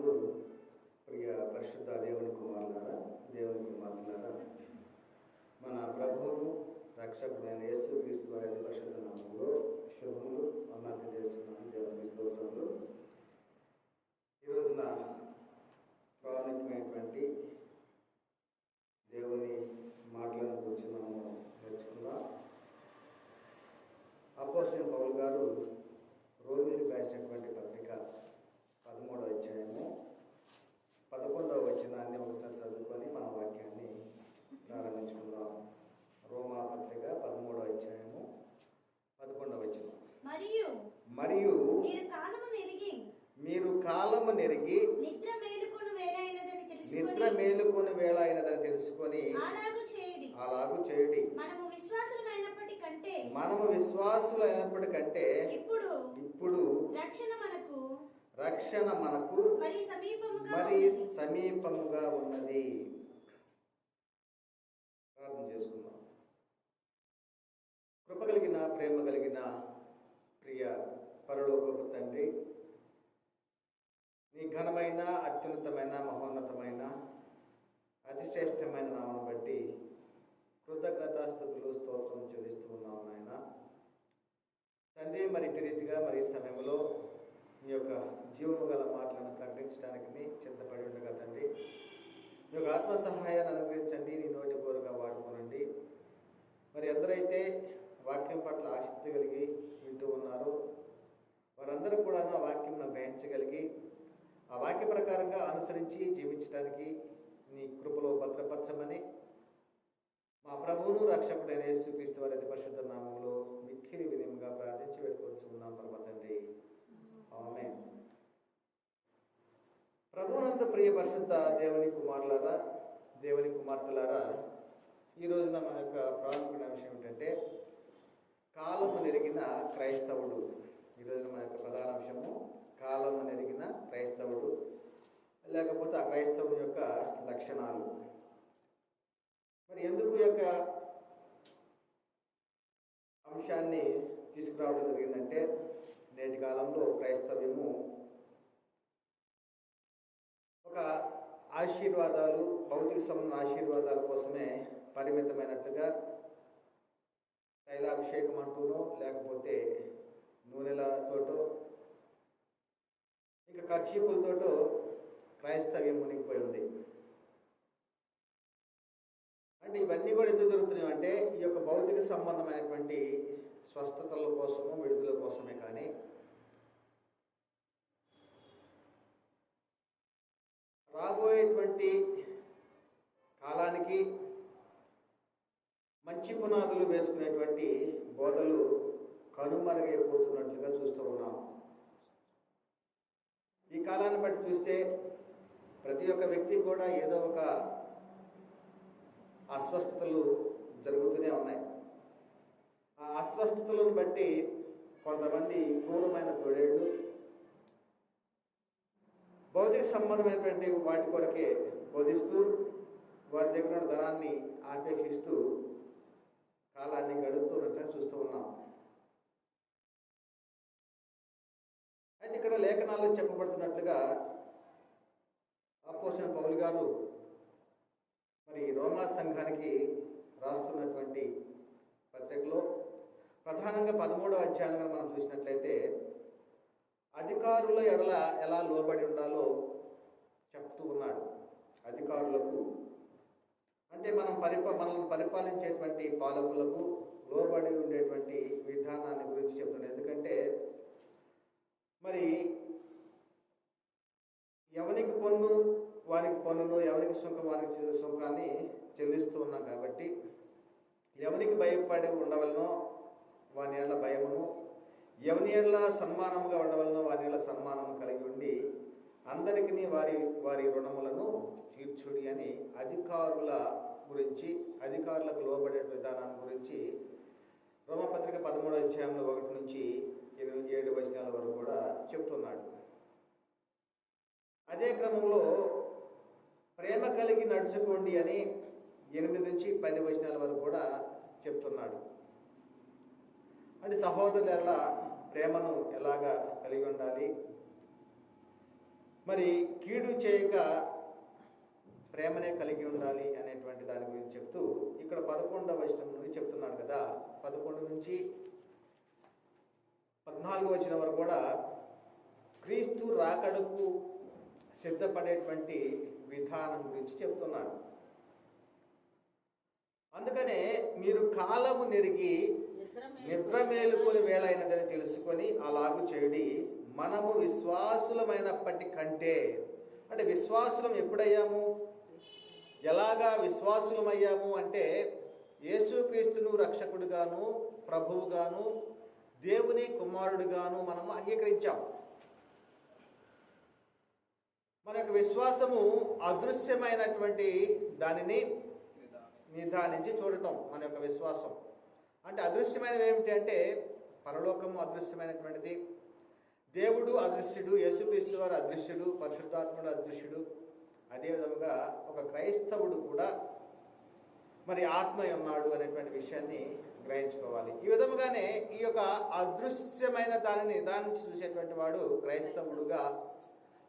నందు ప్రియ పరిశుద్ధ దేవుని కుమారులారా, దేవుని కుమార్తెలారా, మన ప్రభువును రక్షకుడైన యేసుక్రీస్తు వారి పరిశుద్ధ నామములో శుభములు వందనాలు తెలియజేస్తున్నాను. దేవునికి స్తోత్రములు. ఈ రోజున ప్రాముఖ్యమైనటువంటి దేవుని మాటలను గురించి మనము నేర్చుకుందాం. అపోస్తలుడైన పౌలు గారు రోమీయులకు రాసినటువంటి పత్రిక 13వ అధ్యాయము 11వ వచనాన్ని ఒకసారి చదువుకొని మన వాక్యాన్ని ప్రారంభించుకుందాం. రోమా పత్రిక 13వ అధ్యాయము 11వ వచనం. మరియు మీరు కాలము నెరిగి నిద్ర మేలుకొని వేళ అయినదని తెలుసుకొని అలాగు చేయుడి. మనము విశ్వాసులైనప్పటికంటే ఇప్పుడు రక్షణ మనకు మరి సమీపముగా ఉన్నది. ప్రార్థన చేసుకుందాం. కృప కలిగిన ప్రేమ కలిగిన ప్రియ పరలోకపు తండ్రి, నీ ఘనమైన అత్యున్నతమైన మహోన్నతమైన అతిశ్రేష్టమైన నామను బట్టి కృతజ్ఞతాస్తుతులు స్తోత్రం చెల్లిస్తూ ఉన్నాము నాయన తండ్రి. మరి ఇటు రీతిగా మరి ఈ సమయంలో మీ యొక్క జీవము గల మాటలను ప్రకటించడానికి సిద్ధపడి ఉండగా తండ్రి, మీ యొక్క ఆత్మ సహాయాన్ని అనుగ్రహించండి. నీ నోటి కోరుగా వాడుకోనండి. మరి ఎందరైతే వాక్యం పట్ల ఆసక్తి కలిగి వింటూ ఉన్నారో వారందరూ కూడా ఆ వాక్యం గ్రహించగలిగి ఆ వాక్య ప్రకారంగా అనుసరించి జీవించడానికి నీ కృపలో భద్రపరచమని మా ప్రభువును రక్షకుడైన యేసుక్రీస్తు వారి అతి పరిశుద్ధ నామములో మిక్కిలి వినయంగా ప్రార్థించి వేడుకొంచున్నాం పరమ తండ్రి. ఆమేన్. ప్రభువునందు ప్రియ పరిశుద్ధ దేవుని కుమారులారా, దేవుని కుమార్తెలారా, ఈ రోజున మన యొక్క ప్రాముఖ్యమైన విషయం ఏంటంటే కాలము నెరిగిన క్రైస్తవుడు. ఈరోజు మన యొక్క ప్రధాన అంశము కాలము నెరిగిన క్రైస్తవుడు, లేకపోతే ఆ క్రైస్తవుని యొక్క లక్షణాలు. మరి ఎందుకు ఈ యొక్క అంశాన్ని తీసుకురావడం జరిగిందంటే నేటి కాలంలో క్రైస్తవ్యము ఒక ఆశీర్వాదాలు, భౌతిక సంబంధ ఆశీర్వాదాల కోసమే పరిమితమైనట్లుగా తైలాభిషేకం అంటూనో లేకపోతే నూనెలతోటో ఇంకా కర్చీపులతోటో క్రైస్తవ్యం మునిగిపోయి ఉంది. అంటే ఇవన్నీ కూడా ఎందుకు జరుగుతున్నాయి అంటే ఈ యొక్క భౌతిక సంబంధమైనటువంటి స్వస్థతల కోసము, విడుదల కోసమే. కానీ రాబోయేటువంటి కాలానికి మంచి పునాదులు వేసుకునేటువంటి బోధలు కనుమరుగైపోతున్నట్లుగా చూస్తూ ఉన్నాం. ఈ కాలాన్ని బట్టి చూస్తే ప్రతి ఒక్క వ్యక్తి కూడా ఏదో ఒక అస్వస్థతలు జరుగుతూనే ఉన్నాయి. ఆ అస్వస్థతలను బట్టి కొంతమంది క్రూరమైన తోడేళ్ళు భౌతిక సంబంధమైనటువంటి వాటి కొరకే బోధిస్తూ వారి దగ్గర ఉన్న ధనాన్ని ఆపేక్షిస్తూ కాలాన్ని గడుపుతున్నట్టుగా చూస్తూ ఉన్నాం. అయితే ఇక్కడ లేఖనాల్లో చెప్పబడుతున్నట్లుగా అపోస్తలుడైన పౌలు గారు మరి రోమా సంఘానికి రాస్తున్నటువంటి పత్రికలో ప్రధానంగా 13వ అధ్యాయంగా మనం చూసినట్లయితే అధికారుల ఎడల ఎలా లోబడి ఉండాలో చెప్తూ ఉన్నాడు. అధికారులకు అంటే మనల్ని పరిపాలించేటువంటి పాలకులకు లోబడి ఉండేటువంటి విధానాన్ని గురించి చెప్తున్నాడు. ఎందుకంటే మరి ఎవరికి పన్ను వానికి పన్నును, ఎవరికి సుఖం వారికి సుఖాన్ని చెల్లిస్తూ ఉన్నాం. కాబట్టి ఎవరికి భయపడి ఉండవలనో వాని ఏళ్ళ భయమును, ఎవని ఏళ్ళ సన్మానముగా ఉండవలనో వాని ఏళ్ళ సన్మానము కలిగి ఉండి అందరికీ వారి వారి రుణములను తీర్చుడి అని అధికారుల గురించి, అధికారులకు లోబడే విధానాన్ని గురించి రోమపత్రిక 13వ అధ్యాయంలో 1 నుంచి 7 వచనాల వరకు కూడా చెప్తున్నాడు. అదే క్రమంలో ప్రేమ కలిగి నడుచుకోండి అని 8 నుంచి 10 వచనాల వరకు కూడా చెప్తున్నాడు. అంటే సహోదరుల ప్రేమను ఎలాగా కలిగి ఉండాలి, మరి కీడు చేయక ప్రేమనే కలిగి ఉండాలి అనేటువంటి దాని గురించి చెప్తూ ఇక్కడ 11వ వచనం నుండి చెప్తున్నాడు కదా. 11 నుంచి 14వ వచనం వరకు కూడా క్రీస్తు రాకడకు సిద్ధపడేటువంటి విధానం గురించి చెప్తున్నాడు. అందుకనే మీరు కాలము నెరిగి నిద్ర మేలుకొని వేళ అయినదని తెలుసుకొని అలాగు చేయుడి. మనము విశ్వాసులమైనప్పటి కంటే, అంటే విశ్వాసులం ఎప్పుడయ్యాము, ఎలాగా విశ్వాసులమయ్యాము అంటే యేసుక్రీస్తును రక్షకుడుగాను ప్రభువుగాను దేవుని కుమారుడుగాను మనము అంగీకరించాం. మన యొక్క విశ్వాసము అదృశ్యమైనటువంటి దానిని నిదానించి చూడటం మన యొక్క విశ్వాసం. అంటే అదృశ్యమైనవి ఏమిటి అంటే పరలోకము అదృశ్యమైనటువంటిది, దేవుడు అదృశ్యుడు, యేసుక్రీస్తు వారు అదృశ్యుడు, పరిశుద్ధాత్ముడు అదృశ్యుడు. అదేవిధంగా ఒక క్రైస్తవుడు కూడా మరి ఆత్మ ఉన్నాడు అనేటువంటి విషయాన్ని గ్రహించుకోవాలి. ఈ విధముగానే ఈ యొక్క అదృశ్యమైన దానిని నిదానించి చూసేటువంటి వాడు క్రైస్తవుడుగా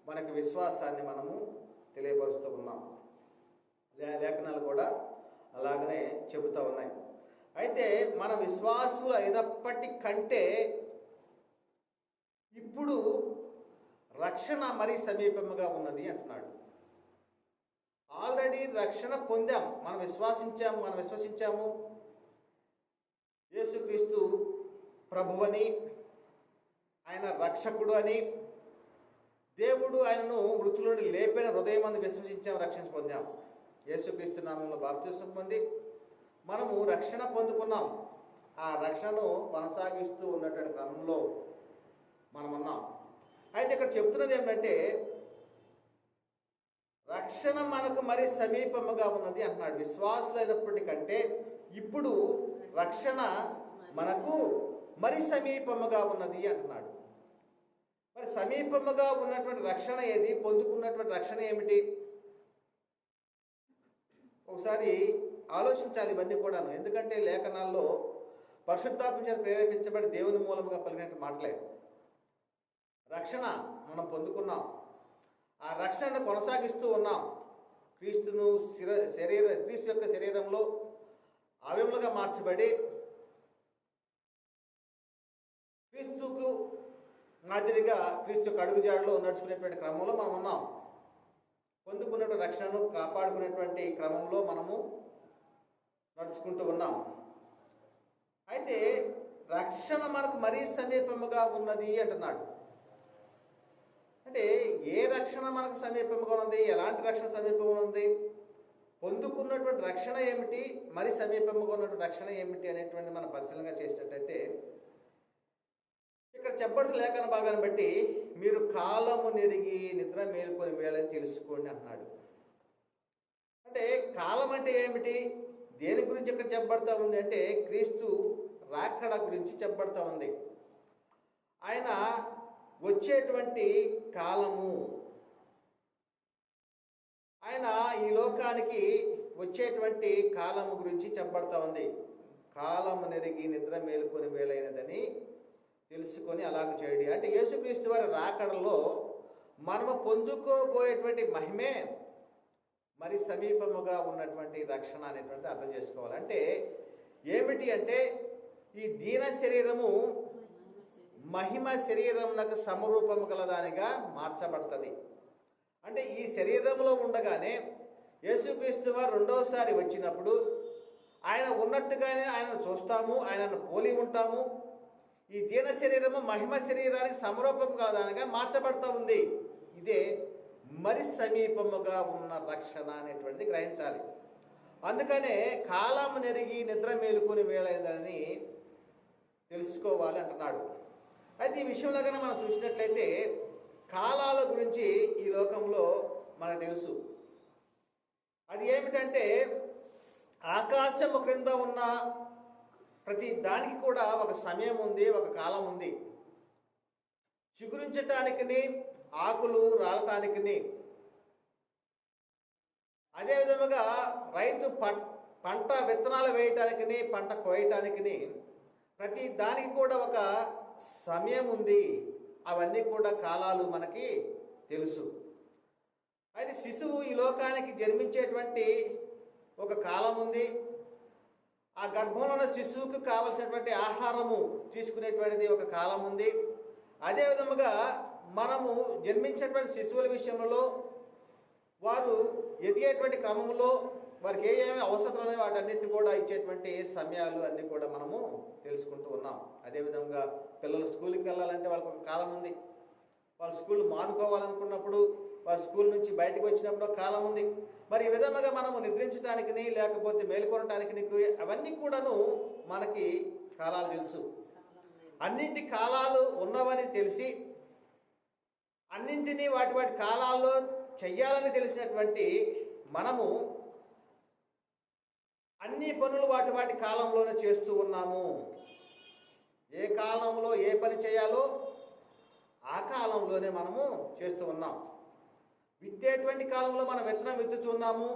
మనకి విశ్వాసాన్ని మనము తెలియపరుస్తూ ఉన్నాం. లేఖనాలు కూడా అలాగనే చెబుతూ ఉన్నాయి. అయితే మన విశ్వాసులు అయినప్పటికంటే ఇప్పుడు రక్షణ మరీ సమీపముగా ఉన్నది అంటున్నాడు. ఆల్రెడీ రక్షణ పొందాం, మనం విశ్వసించాము యేసుక్రీస్తు ప్రభువని, ఆయన రక్షకుడు అని, దేవుడు ఆయనను మృతుల నుండి లేపిన హృదయమందు విశ్వసించాం, రక్షణ పొందాం. యేసుక్రీస్తు నామంలో బాప్తిసం పొంది మనము రక్షణ పొందుకున్నాం. ఆ రక్షణను కొనసాగిస్తూ ఉన్నటువంటి క్రమంలో మనం ఉన్నాం. అయితే ఇక్కడ చెప్తున్నది ఏమిటంటే రక్షణ మనకు మరి సమీపముగా ఉన్నది అంటున్నాడు. విశ్వాసులైనప్పటికంటే ఇప్పుడు రక్షణ మనకు మరి సమీపముగా ఉన్నది అంటున్నాడు. మరి సమీపముగా ఉన్నటువంటి రక్షణ ఏది, పొందుకున్నటువంటి రక్షణ ఏమిటి? ఒకసారి ఆలోచించాలి ఇవన్నీ కూడాను. ఎందుకంటే లేఖనాల్లో పరిశుద్ధాత్మ చేత ప్రేరేపించబడి దేవుని మూలముగా పలికినట్టు మాటలే. రక్షణ మనం పొందుకున్నాం, ఆ రక్షణను కొనసాగిస్తూ ఉన్నాం. క్రీస్తు యొక్క శరీరంలో అవయములుగా మార్చబడి క్రీస్తుకు మాదిరిగా క్రీస్తు యొక్క అడుగుజాడలో నడుచుకునేటువంటి క్రమంలో మనం ఉన్నాం. పొందుకున్నటువంటి రక్షణను కాపాడుకునేటువంటి క్రమంలో మనము నడుచుకుంటూ ఉన్నాం. అయితే రక్షణ మనకు మరీ సమీపముగా ఉన్నది అంటున్నాడు. అంటే ఏ రక్షణ మనకు సమీపముగా ఉంది, ఎలాంటి రక్షణ సమీపంగా ఉంది, పొందుకున్నటువంటి రక్షణ ఏమిటి, మరి సమీపముగా ఉన్నటువంటి రక్షణ ఏమిటి అనేటువంటి మనం పరిశీలనగా చేసినట్టయితే ఇక్కడ చెప్పబడిన లేఖన భాగాన్ని బట్టి మీరు కాలము నెరిగి నిద్ర మేలుకొని వేళని తెలుసుకోండి అంటున్నాడు. అంటే కాలం అంటే ఏమిటి, దేని గురించి ఇక్కడ చెప్పబడతా ఉంది అంటే క్రీస్తు రాకడ గురించి చెప్పబడతా ఉంది. ఆయన వచ్చేటువంటి కాలము, ఆయన ఈ లోకానికి వచ్చేటువంటి కాలము గురించి చెప్పబడతా ఉంది. కాలము నెరిగి నిద్ర మేలుకొని వేళైనదని తెలుసుకొని అలాగ చేయడి. అంటే యేసుక్రీస్తు వారి రాకడలో మనము పొందుకోబోయేటువంటి మహిమే మరి సమీపముగా ఉన్నటువంటి రక్షణ అనేటువంటిది అర్థం చేసుకోవాలి. అంటే ఏమిటి అంటే ఈ దీన శరీరము మహిమ శరీరమునకు సమరూపము గలదానిగా మార్చబడుతుంది. అంటే ఈ శరీరంలో ఉండగానే యేసుక్రీస్తు వారు రెండవసారి వచ్చినప్పుడు ఆయన ఉన్నట్టుగానే ఆయనను చూస్తాము, ఆయనను పోలి ఉంటాము. ఈ దీన శరీరము మహిమ శరీరానికి సమరూపం కాదానిగా మార్చబడుతూ ఉంది. ఇదే మరి సమీపముగా ఉన్న రక్షణ అనేటువంటిది గ్రహించాలి. అందుకనే కాలం నెరిగి నిద్ర మేలుకొని వేళైందని తెలుసుకోవాలి అంటున్నాడు. అయితే ఈ విషయంలో కన్నా మనం చూసినట్లయితే కాలాల గురించి ఈ లోకంలో మనకు తెలుసు. అది ఏమిటంటే ఆకాశము క్రింద ఉన్న ప్రతి దానికి కూడా ఒక సమయం ఉంది, ఒక కాలం ఉంది. చిగురించటానికి, ఆకులు రాలటానికి, అదేవిధముగా రైతు పంట విత్తనాలు వేయటానికి, పంట కోయటానికి ప్రతి దానికి కూడా ఒక సమయం ఉంది. అవన్నీ కూడా కాలాలు మనకి తెలుసు. అయితే శిశువు ఈ లోకానికి జన్మించేటువంటి ఒక కాలం ఉంది. ఆ గర్భంలో ఉన్న శిశువుకు కావలసినటువంటి ఆహారము తీసుకునేటువంటిది ఒక కాలం ఉంది. అదే విధముగా మనము జన్మించేటువంటి శిశువుల విషయంలో వారు ఎదిగేటువంటి క్రమంలో వారికి ఏమేమి అవసరం ఉన్నాయో వాటన్నిటి కూడా ఇచ్చేటువంటి సమయాలు అన్నీ కూడా మనము తెలుసుకుంటూ ఉన్నాం. అదేవిధంగా పిల్లలు స్కూల్కి వెళ్ళాలంటే వాళ్ళకి ఒక కాలం ఉంది. వాళ్ళు స్కూల్ మానుకోవాలనుకున్నప్పుడు, వారు స్కూల్ నుంచి బయటకు వచ్చినప్పుడు ఒక కాలం ఉంది. మరి ఈ విధంగా మనము నిద్రించడానికి లేకపోతే మేలుకొనటానికి అవన్నీ కూడాను మనకి కాలాలు తెలుసు. అన్నింటి కాలాలు ఉన్నవని తెలిసి అన్నింటినీ వాటి వాటి కాలాల్లో చెయ్యాలని తెలిసినటువంటి మనము అన్ని పనులు వాటి వాటి కాలంలోనే చేస్తూ ఉన్నాము. ఏ కాలంలో ఏ పని చేయాలో ఆ కాలంలోనే మనము చేస్తూ ఉన్నాం. విత్తేటువంటి కాలంలో మనం విత్తనం విత్తుతున్నాము.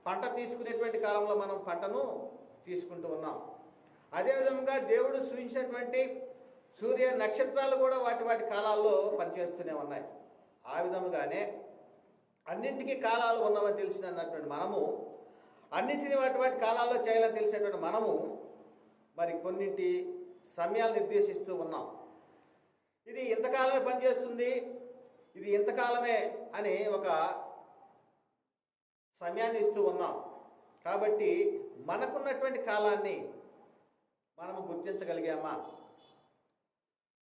పంట తీసుకునేటువంటి కాలంలో మనం పంటను తీసుకుంటూ ఉన్నాం. అదేవిధంగా దేవుడు సూచించినటువంటి సూర్య నక్షత్రాలు కూడా వాటి వాటి కాలాల్లో పనిచేస్తూనే ఉన్నాయి. ఆ విధముగానే అన్నింటికీ కాలాలు ఉన్నవని తెలిసినటువంటి మనము, అన్నింటినీ వాటి వాటి కాలాల్లో చేయాలని తెలిసినటువంటి మనము మరి కొన్నింటి సమయాలు నిర్దేశిస్తూ ఉన్నాం. ఇది ఇంతకాలమే పనిచేస్తుంది, ఇది ఇంతకాలమే అని ఒక సమయాన్ని ఇస్తూ ఉన్నాం. కాబట్టి మనకున్నటువంటి కాలాన్ని మనము గుర్తించగలిగామా?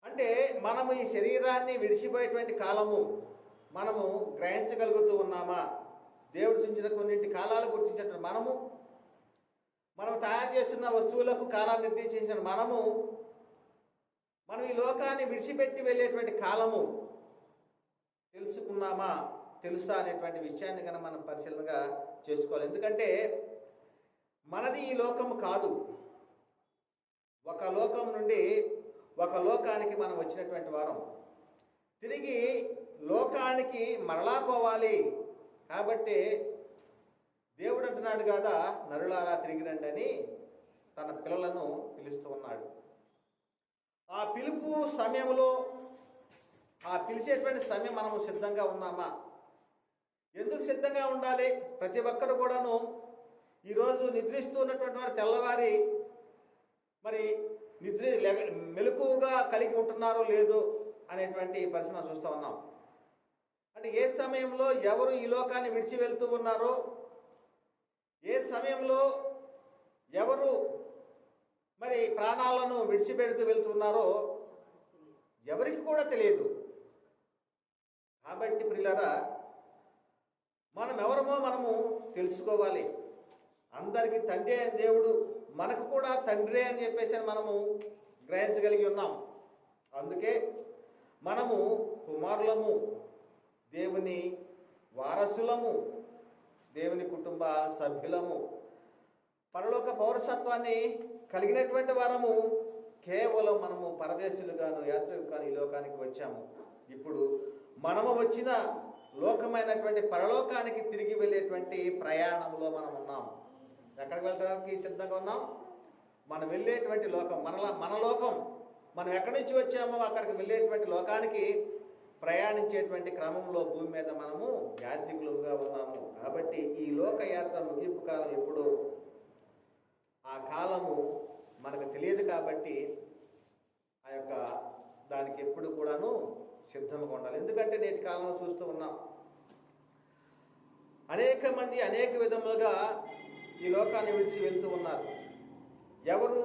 అంటే మనము ఈ శరీరాన్ని విడిచిపోయేటువంటి కాలము మనము గ్రహించగలుగుతూ ఉన్నామా? దేవుడు సూచించిన కొన్నింటి కాలాలు గుర్తించిన మనము, మనం తయారు చేస్తున్న వస్తువులకు కాలాన్ని నిర్దేశించిన మనము, మనం ఈ లోకాన్ని విడిచిపెట్టి వెళ్ళేటువంటి కాలము తెలుసుకున్నామా, తెలుసా అనేటువంటి విషయాన్ని కనుక మనం పరిశీలనగా చేసుకోవాలి. ఎందుకంటే మనది ఈ లోకము కాదు. ఒక లోకం నుండి ఒక లోకానికి మనం వచ్చినటువంటి వారం. తిరిగి లోకానికి మరలా పోవాలి. కాబట్టి దేవుడు అంటున్నాడు కదా, నరులారా తిరిగి రండి అని తన పిల్లలను పిలుస్తూ ఉన్నాడు. ఆ పిలుపు సమయంలో, ఆ పిలిచేటువంటి సమయం మనము సిద్ధంగా ఉన్నామా? ఎందుకు సిద్ధంగా ఉండాలి? ప్రతి ఒక్కరు కూడాను ఈరోజు నిద్రిస్తూ ఉన్నటువంటి వారు తెల్లవారి మరి మెలకువగా కలిగి ఉంటున్నారో లేదో అనేటువంటి పరిస్థితి మనం చూస్తూ ఉన్నాం. అంటే ఏ సమయంలో ఎవరు ఈ లోకాన్ని విడిచి వెళ్తూ ఉన్నారో, ఏ సమయంలో ఎవరు మరి ప్రాణాలను విడిచిపెడుతూ వెళ్తున్నారో ఎవరికి కూడా తెలియదు. కాబట్టి ప్రియులారా, మనం ఎవరమో మనము తెలుసుకోవాలి. అందరికీ తండ్రి అయిన దేవుడు మనకు కూడా తండ్రి అని చెప్పేసి మనము గ్రహించగలిగి ఉన్నాం. అందుకే మనము కుమారులము, దేవుని వారసులము, దేవుని కుటుంబ సభ్యులము, పరలోక పౌరసత్వాన్ని కలిగినటువంటి వారము. కేవలం మనము పరదేశులుగాను యాత్రికులుగాను ఈ లోకానికి వచ్చాము. ఇప్పుడు మనము వచ్చిన లోకమైనటువంటి పరలోకానికి తిరిగి వెళ్ళేటువంటి ప్రయాణంలో మనం ఉన్నాం. ఎక్కడికి వెళ్ళడానికి సిద్ధంగా ఉన్నాం? మనం వెళ్ళేటువంటి లోకం, మన లోకం. మనం ఎక్కడి నుంచి వచ్చామో అక్కడికి వెళ్ళేటువంటి లోకానికి ప్రయాణించేటువంటి క్రమంలో భూమి మీద మనము యాత్రికులుగా ఉన్నాము. కాబట్టి ఈ లోకయాత్ర ముగింపు కాలం ఎప్పుడు, ఆ కాలము మనకు తెలియదు. కాబట్టి ఆ యొక్క దానికి ఎప్పుడు కూడాను సిద్ధంగా ఉండాలి. ఎందుకంటే నేటి కాలంలో చూస్తూ ఉన్నాం, అనేక మంది అనేక విధములుగా ఈ లోకాన్ని విడిచి వెళ్తూ ఉన్నారు. ఎవరు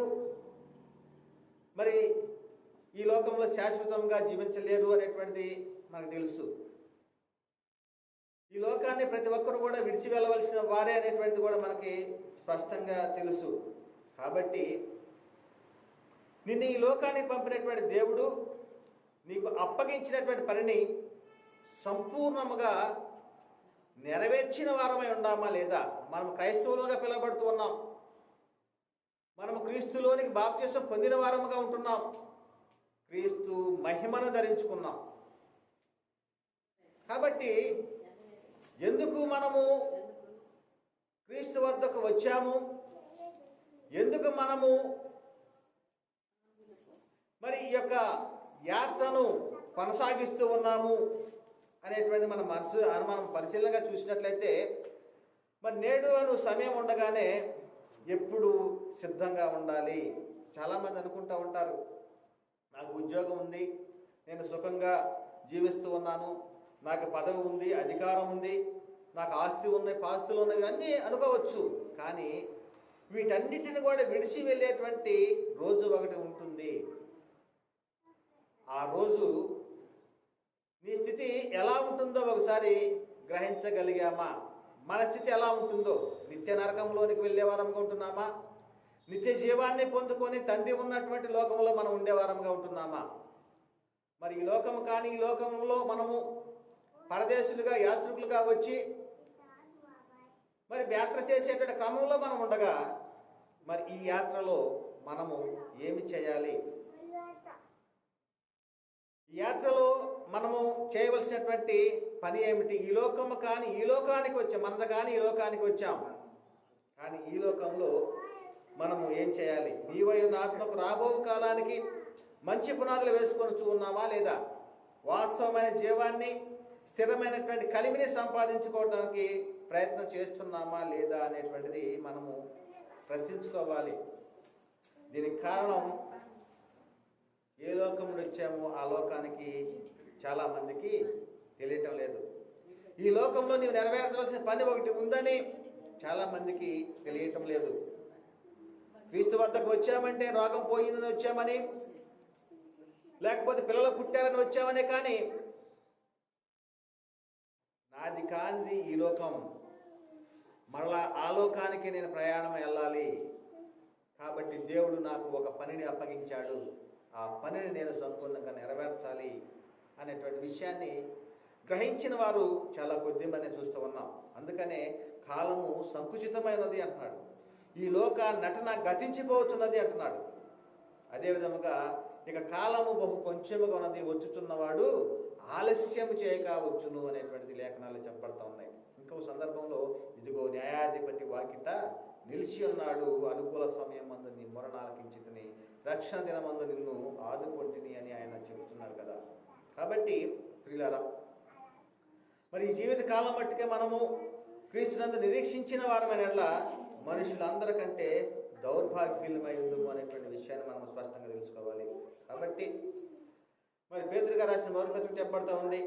మరి ఈ లోకంలో శాశ్వతంగా జీవించలేరు అనేటువంటిది మనకు తెలుసు. ఈ లోకాన్ని ప్రతి ఒక్కరు కూడా విడిచి వెళ్ళవలసిన వారే అనేటువంటిది కూడా మనకి స్పష్టంగా తెలుసు. కాబట్టి నిన్ను ఈ లోకానికి పంపినటువంటి దేవుడు నీకు అప్పగించినటువంటి పనిని సంపూర్ణముగా నెరవేర్చిన వారమై ఉండామా లేదా? మనం క్రైస్తవులుగా పిలువబడుతూ ఉన్నాం. మనము క్రీస్తులోనికి బాప్తిసం పొందిన వారముగా ఉంటున్నాం. క్రీస్తు మహిమను ధరించుకున్నాం. కాబట్టి ఎందుకు మనము క్రీస్తు వద్దకు వచ్చాము, ఎందుకు మనము మరి ఈ యొక్క యాత్రను కొనసాగిస్తూ ఉన్నాము అనేటువంటి మనం పరిశీలనగా చూసినట్లయితే, మరి నేడు అను సమయం ఉండగానే ఎప్పుడు సిద్ధంగా ఉండాలి. చాలామంది అనుకుంటూ ఉంటారు, నాకు ఉద్యోగం ఉంది, నేను సుఖంగా జీవిస్తూ ఉన్నాను, నాకు పదవి ఉంది, అధికారం ఉంది, నాకు ఆస్తి ఉన్నాయి, పాస్తులు ఉన్నవి అన్నీ అనుకోవచ్చు. కానీ వీటన్నిటిని కూడా విడిచి వెళ్ళేటువంటి రోజు ఒకటి ఉంటుంది. ఆ రోజు నీ స్థితి ఎలా ఉంటుందో ఒకసారి గ్రహించగలిగామా? మన స్థితి ఎలా ఉంటుందో? నిత్య నరకంలోనికి వెళ్ళే వారంగా ఉంటున్నామా? నిత్య జీవాన్ని పొందుకొని తండ్రి ఉన్నటువంటి లోకంలో మనం ఉండేవారంగా ఉంటున్నామా? మరి ఈ లోకము కానీ ఈ లోకంలో మనము పరదేశులుగా యాత్రికులుగా వచ్చి మరి యాత్ర చేసేటువంటి క్రమంలో మనం ఉండగా, మరి ఈ యాత్రలో మనము ఏమి చేయాలి? ఈ యాత్రలో మనము చేయవలసినటువంటి పని ఏమిటి? ఈ లోకము కానీ ఈ లోకానికి వచ్చాం, మనది కానీ ఈ లోకానికి వచ్చాం, కానీ ఈ లోకంలో మనము ఏం చేయాలి? నీవైన ఆత్మకు రాబో కాలానికి మంచి పునాదులు వేసుకొని ఉన్నామా లేదా? వాస్తవమైన జీవాన్ని, స్థిరమైనటువంటి కలిమిని సంపాదించుకోవడానికి ప్రయత్నం చేస్తున్నామా లేదా అనేటువంటిది మనము ప్రశ్నించుకోవాలి. దీనికి కారణం, ఏ లోకం నుండి వచ్చామో ఆ లోకానికి చాలామందికి తెలియటం లేదు. ఈ లోకంలో నీవు నెరవేర్చవలసిన పని ఒకటి ఉందని చాలామందికి తెలియటం లేదు. క్రీస్తు వద్దకు వచ్చామంటే రోగం పోయిందని వచ్చామని, లేకపోతే పిల్లలు పుట్టారని వచ్చామనే, కానీ నాది కానిది ఈ లోకం, మరలా ఆ లోకానికి నేను ప్రయాణం వెళ్ళాలి. కాబట్టి దేవుడు నాకు ఒక పనిని అప్పగించాడు, ఆ పనిని నేను సంపూర్ణంగా నెరవేర్చాలి అనేటువంటి విషయాన్ని గ్రహించిన వారు చాలా కొద్ది మంది చూస్తూ ఉన్నాం. అందుకనే కాలము సంకుచితమైనది అంటున్నాడు. ఈ లోక నటన గతించిపోతున్నది అంటున్నాడు. అదేవిధముగా ఇక కాలము బహు కొంచెముగా ఉన్నది, వచ్చుచున్నవాడు ఆలస్యం చేయక వచ్చును అనేటువంటిది లేఖనాలు చెప్పబడతా ఉన్నాయి. ఇంకో సందర్భంలో, ఇదిగో న్యాయాధిపతి వాకిట నిలిచి ఉన్నాడు, అనుకూల సమయం మందు నీ మొరణ ఆలకించితిని, రక్షణ దినమందు నిన్ను ఆదుకొంటిని అని ఆయన చెబుతున్నాడు కదా. కాబట్టి ప్రియులారా, మరి ఈ జీవిత కాలం మట్టుకే మనము క్రీస్తునందు నిరీక్షించిన వారమైన మనుషులందరికంటే దౌర్భాగ్యులమై ఉందము అనేటువంటి విషయాన్ని మనం స్పష్టంగా తెలుసుకోవాలి. కాబట్టి మరి పేతురు గారు రాసిన మొదటి పత్రిక చెప్పబడతా ఉంది,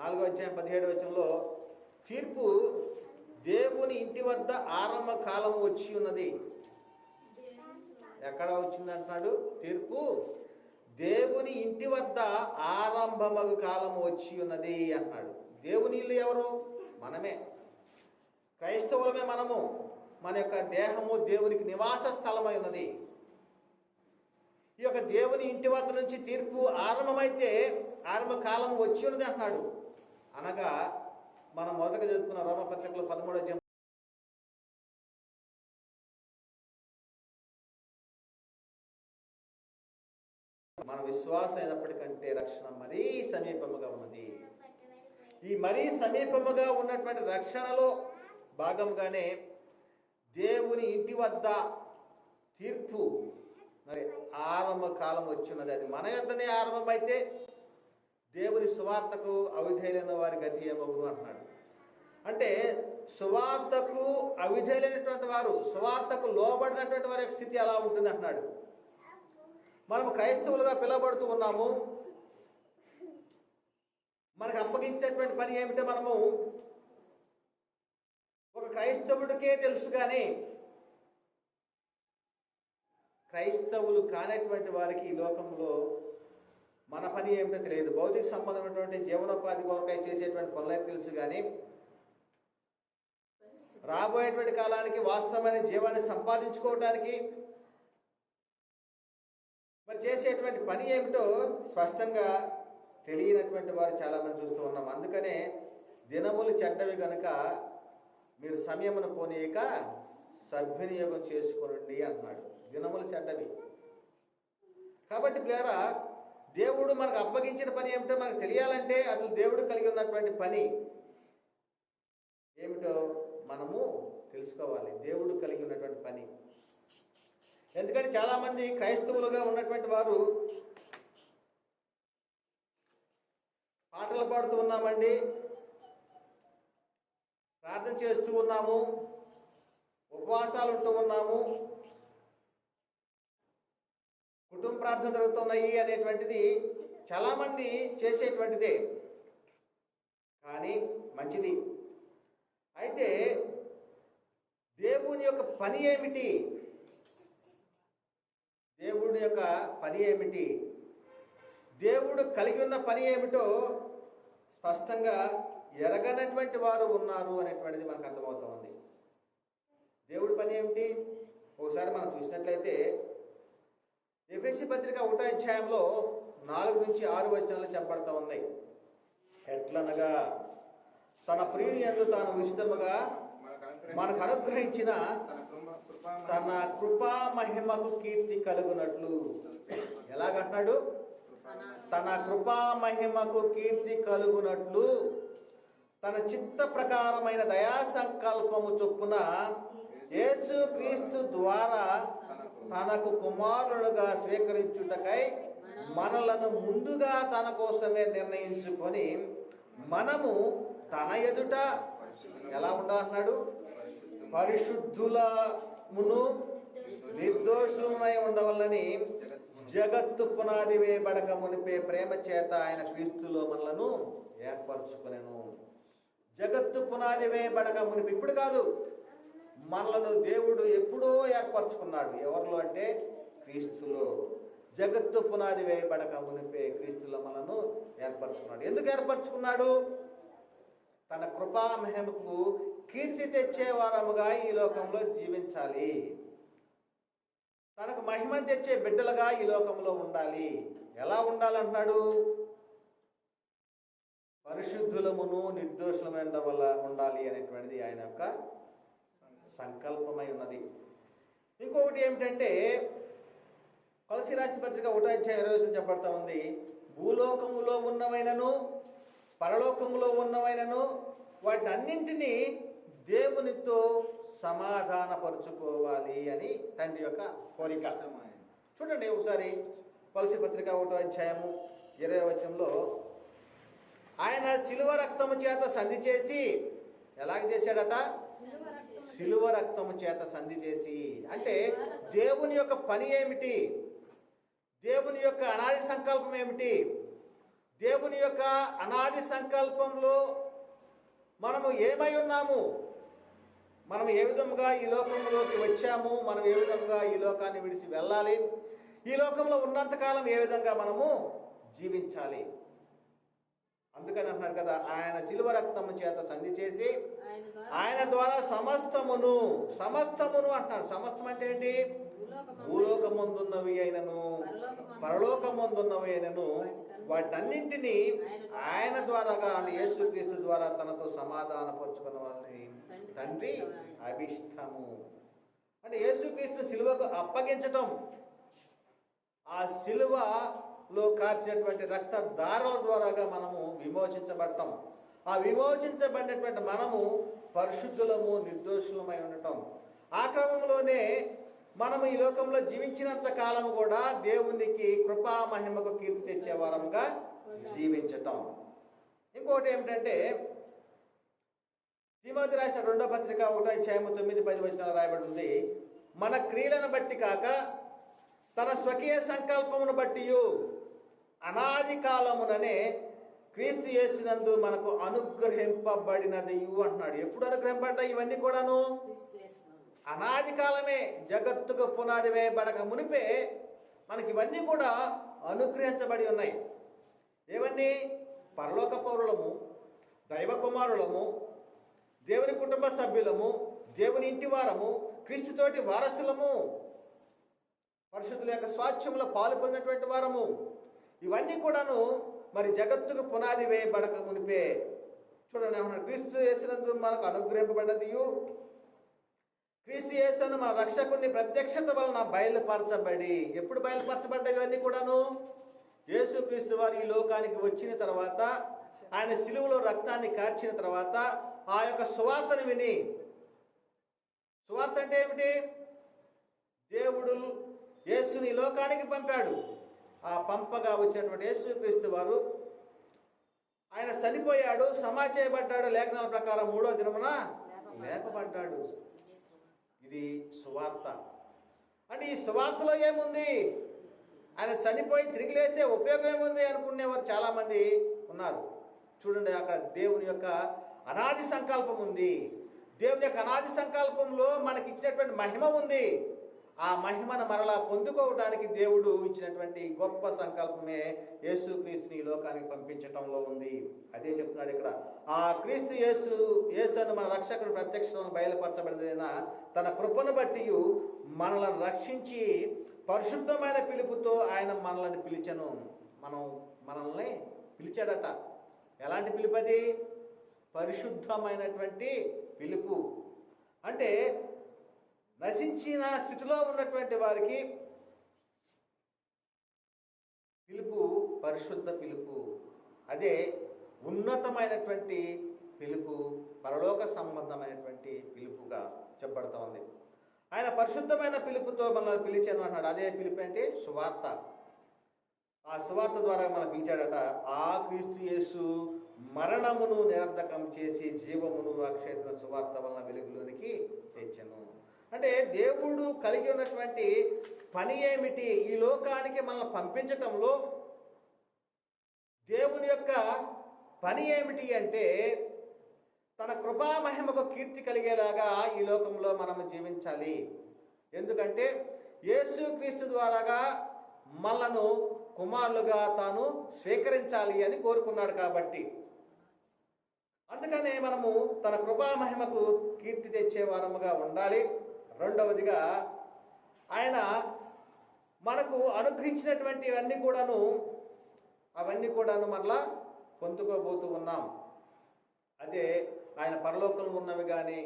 4వ అధ్యాయం 17వ వచనంలో, తీర్పు దేవుని ఇంటి వద్ద ఆరంభ కాలం వచ్చి ఉన్నది. ఎక్కడ వచ్చింది అంటున్నాడు? తీర్పు దేవుని ఇంటి వద్ద ఆరంభమగు కాలం వచ్చి ఉన్నది అంటున్నాడు. దేవుని ఇల్లు ఎవరు? మనమే, క్రైస్తవులమే మనము. మన యొక్క దేహము దేవునికి నివాస స్థలమై ఉన్నది. ఈ యొక్క దేవుని ఇంటి వద్ద నుంచి తీర్పు ఆరంభమైతే ఆరంభ కాలం వచ్చి ఉన్నది అంటున్నాడు. అనగా మనం మొదటగా చదువుకున్న రోమపత్రికలో 13వ అధ్యాయం మన విశ్వాసం అయినప్పటికంటే రక్షణ మరీ సమీపముగా ఉన్నది. ఈ మరీ సమీపముగా ఉన్నటువంటి రక్షణలో భాగంగానే దేవుని ఇంటి వద్ద తీర్పు మరి ఆరంభ కాలం వచ్చిన్నది. అది మన యొద్దనే ఆరంభమైతే దేవుని సువార్తకు అవిధేయులైన వారి గతి ఏమవును అంటున్నాడు. అంటే సువార్తకు అవిధేయులైనటువంటి వారు, సువార్తకు లోబడినటువంటి వారి యొక్క స్థితి ఎలా ఉంటుంది అంటున్నాడు. మనము క్రైస్తవులుగా పిలువబడుతూ ఉన్నాము. మనకు అప్పగించేటువంటి పని ఏమిటో మనము ఒక క్రైస్తవుడికే తెలుసు, కానీ క్రైస్తవులు కానటువంటి వారికి ఈ లోకంలో మన పని ఏమిటో తెలియదు. భౌతిక సంబంధమైనటువంటి జీవనోపాధి కొరకై చేసేటువంటి పనులైతే తెలుసు, కానీ రాబోయేటువంటి కాలానికి వాస్తవమైన జీవాన్ని సంపాదించుకోవడానికి మరి చేసేటువంటి పని ఏమిటో స్పష్టంగా తెలియనటువంటి వారు చాలామంది చూస్తూ ఉన్నాం. అందుకనే దినములు చెడ్డవి కనుక మీరు సమయమును పోనీయక సద్వినియోగం చేసుకోనండి అంటున్నాడు. దినములు చెడ్డవి కాబట్టి ప్రియులారా, దేవుడు మనకు అప్పగించిన పని ఏమిటో మనకు తెలియాలంటే అసలు దేవుడు కలిగి ఉన్నటువంటి పని ఏమిటో మనము తెలుసుకోవాలి. దేవుడు కలిగి ఉన్నటువంటి పని. ఎందుకంటే చాలామంది క్రైస్తవులుగా ఉన్నటువంటి వారు పాటలు పాటలు పాడుతూ ఉన్నామండి, ప్రార్థన చేస్తూ ఉన్నాము, ఉపవాసాలు ఉంటూ ఉన్నాము, కుటుంబ ప్రార్థన జరుగుతున్నాయి అనేటువంటిది చాలామంది చేసేటువంటిదే, కానీ మంచిది. అయితే దేవుని యొక్క పని ఏమిటి? దేవుడి యొక్క పని ఏమిటి? దేవుడు కలిగి ఉన్న పని ఏమిటో స్పష్టంగా ఎరగనటువంటి వారు ఉన్నారు అనేటువంటిది మనకు అర్థమవుతూ ఉంది. దేవుడి పని ఏమిటి? ఒకసారి మనం చూసినట్లయితే ఎఫెసీ పత్రిక 1వ అధ్యాయంలో 4 నుంచి 6 వచనాలు చెప్పబడతా ఉన్నాయి. ఎట్లనగా తన ప్రియుని యందు తాను ఉచితముగా మనకు అనుగ్రహించిన తన కృపా మహిమకు కీర్తి కలుగునట్లు. ఎలాగంటున్నాడు? తన కృపా మహిమకు కీర్తి కలుగునట్లు తన చిత్త ప్రకారమైన దయా సంకల్పము చొప్పున యేసు క్రీస్తు ద్వారా తనకు కుమారులుగా స్వీకరించుటకై మనలను ముందుగా తన కోసమే నిర్ణయించుకొని మనము తన ఎదుట ఎలా ఉండాలన్నాడు? పరిశుద్ధులమును నిర్దోషులమై ఉండవల్లని జగత్తు పునాది వేయబడక మునిపే ప్రేమ చేత ఆయన క్రీస్తులో మనలను ఏర్పరచుకొనెను. జగత్తు పునాది వేయబడక మునిపి, ఇప్పుడు కాదు, మనలను దేవుడు ఎప్పుడో ఏర్పరచుకున్నాడు. ఎవరిలో అంటే క్రీస్తులో. జగత్తు పునాది వేయబడక మునిపే క్రీస్తులో మనను ఏర్పరచుకున్నాడు. ఎందుకు ఏర్పరచుకున్నాడు? తన కృపా మహిమకు కీర్తి తెచ్చే వారముగా ఈ లోకంలో జీవించాలి. తనకు మహిమ తెచ్చే బిడ్డలుగా ఈ లోకంలో ఉండాలి. ఎలా ఉండాలంటున్నాడు? పరిశుద్ధులమును నిర్దోషులమైన వల్ల ఉండాలి అనేటువంటిది ఆయన యొక్క సంకల్పమై ఉన్నది. ఇంకొకటి ఏమిటంటే కొలసీ రాసిన పత్రిక 1వ అధ్యాయం 20 వచనం చెప్పబడతా ఉంది. భూలోకములో ఉన్నవైనను పరలోకములో ఉన్నవైనను వాటిని అన్నింటినీ దేవునితో సమాధానపరుచుకోవాలి అని తండ్రి యొక్క కోరిక. చూడండి ఒకసారి కొలసీ పత్రిక 1వ అధ్యాయము 20వ వచనంలో, ఆయన శిలువ రక్తము చేత సంధి చేసి, ఎలాగ చేశాడట? శిలువ రక్తము చేత సంధి చేసి. అంటే దేవుని యొక్క పని ఏమిటి? దేవుని యొక్క అనాది సంకల్పం ఏమిటి? దేవుని యొక్క అనాది సంకల్పంలో మనము ఏమై ఉన్నాము? మనం ఏ విధంగా ఈ లోకంలోకి వచ్చాము? మనం ఏ విధంగా ఈ లోకాన్ని విడిచి వెళ్ళాలి? ఈ లోకంలో ఉన్నంతకాలం ఏ విధంగా మనము జీవించాలి? అందుకని అంటున్నాడు కదా, ఆయన శిలువ రక్తము చేత సంధి చేసి ఆయన ద్వారా సమస్తమును అంటున్నాడు. సమస్తం అంటే ఏంటి? భూలోకమందున్నవి అయినను పరలోకమందున్నవి అయినను వాటన్నింటినీ ఆయన ద్వారాగా, యేసుక్రీస్తు ద్వారా తనతో సమాధానపరుచుకున్న వాళ్ళని తండ్రి అభిష్టము. అంటే యేసుక్రీస్తు శిలువకు అప్పగించటం, ఆ శిలువలో కార్చినటువంటి రక్త దారాల ద్వారాగా మనము విమోచించబడటం. ఆ విమోచించబడినటువంటి మనము పరిశుద్ధులము నిర్దోషులమై ఉండటం. ఆ క్రమంలోనే మనము ఈ లోకంలో జీవించినంత కాలం కూడా దేవునికి కృపా మహిమకు కీర్తి తెచ్చే వారముగా జీవించటం. ఇంకోటి ఏమిటంటే తిమోతి రాసిన 2వ పత్రిక 1వ అధ్యాయము 9-10 వచనాలు రాయబడి ఉంది. మన క్రియలను బట్టి కాక తన స్వకీయ సంకల్పమును బట్టి అనాది కాలముననే క్రీస్తు యేసునందు మనకు అనుగ్రహింపబడినది అంటున్నాడు. ఎప్పుడు అనుగ్రహింపబడ్డాయి ఇవన్నీ కూడాను? అనాది కాలమే. జగత్తుకు పునాది వేయబడక మునిపే మనకి ఇవన్నీ కూడా అనుగ్రహించబడి ఉన్నాయి. ఏవన్నీ? పరలోక పౌరులము, దైవ కుమారులము, దేవుని కుటుంబ సభ్యులము, దేవుని ఇంటి వారము, క్రీస్తుతోటి వారసులము, పరిశుద్ధుల యొక్క స్వాస్థ్యంలో పాలు పొందినటువంటి వారము. ఇవన్నీ కూడాను మరి జగత్తుకు పునాది వేయబడక మునిపే. చూడండి, క్రీస్తు యేసునందు మనకు అనుగ్రహింపబడినది, క్రీస్తు యేసునందు మన రక్షకుని ప్రత్యక్షత వలన బయలుపరచబడి. ఎప్పుడు బయలుపరచబడ్డాయి ఇవన్నీ కూడాను? యేసుక్రీస్తు వారు ఈ లోకానికి వచ్చిన తర్వాత, ఆయన శిలువలో రక్తాన్ని కార్చిన తర్వాత, ఆ యొక్క సువార్తను విని, సువార్త అంటే ఏమిటి? దేవుడు యేసుని లోకానికి పంపాడు. ఆ పంపగా వచ్చినటువంటి యేసుక్రీస్తు వారు ఆయన చనిపోయాడు, సమాధి చేయబడ్డాడు, లేఖనాల ప్రకారం 3వ దినమున లేపబడ్డాడు. ఇది సువార్త. అంటే ఈ సువార్తలో ఏముంది? ఆయన చనిపోయి తిరిగి లేస్తే ఉపయోగం ఏముంది అనుకునేవారు చాలామంది ఉన్నారు. చూడండి, అక్కడ దేవుని యొక్క అనాది సంకల్పం ఉంది. దేవుని యొక్క అనాది సంకల్పంలో మనకి ఇచ్చినటువంటి మహిమ ఉంది. ఆ మహిమను మరలా పొందుకోవడానికి దేవుడు ఇచ్చినటువంటి గొప్ప సంకల్పమే యేసుక్రీస్తుని ఈ లోకానికి పంపించటంలో ఉంది. అదే చెప్తున్నాడు ఇక్కడ. ఆ క్రీస్తు యేసును మన రక్షకుడు ప్రత్యక్షం బయలుపరచబడిన తన కృపను బట్టి మనలను రక్షించి పరిశుద్ధమైన పిలుపుతో ఆయన మనల్ని పిలిచెను. మనల్ని పిలిచాడట. ఎలాంటి పిలుపు అది? పరిశుద్ధమైనటువంటి పిలుపు. అంటే నశించిన స్థితిలో ఉన్నటువంటి వారికి పిలుపు పరిశుద్ధ పిలుపు. అదే ఉన్నతమైనటువంటి పిలుపు, పరలోక సంబంధమైనటువంటి పిలుపుగా చెప్పబడుతూ ఉంది. ఆయన పరిశుద్ధమైన పిలుపుతో మనల్ని పిలిచాను అన్నాడు. అదే పిలుపు అంటే సువార్త. ఆ సువార్త ద్వారా మనం పిలిచాడట. ఆ క్రీస్తు యేసు మరణమును నిరర్ధకం చేసి జీవమును అక్షేత్ర సువార్త వలన వెలుగులోనికి తెచ్చెను. అంటే దేవుడు కలిగి ఉన్నటువంటి పని ఏమిటి? ఈ లోకానికి మనల్ని పంపించటంలో దేవుని యొక్క పని ఏమిటి అంటే తన కృపామహిమకు కీర్తి కలిగేలాగా ఈ లోకంలో మనం జీవించాలి. ఎందుకంటే యేసుక్రీస్తు ద్వారాగా మనలను కుమారులుగా తాను స్వీకరించాలి అని కోరుకున్నాడు కాబట్టి. అందుకనే మనము తన కృపామహిమకు కీర్తి తెచ్చే వారముగా ఉండాలి. రెండవదిగా ఆయన మనకు అనుగ్రహించినటువంటివన్నీ కూడాను మరలా పొందుకోబోతూ ఉన్నాం. అదే ఆయన పరలోకంలో ఉన్నవి కానీ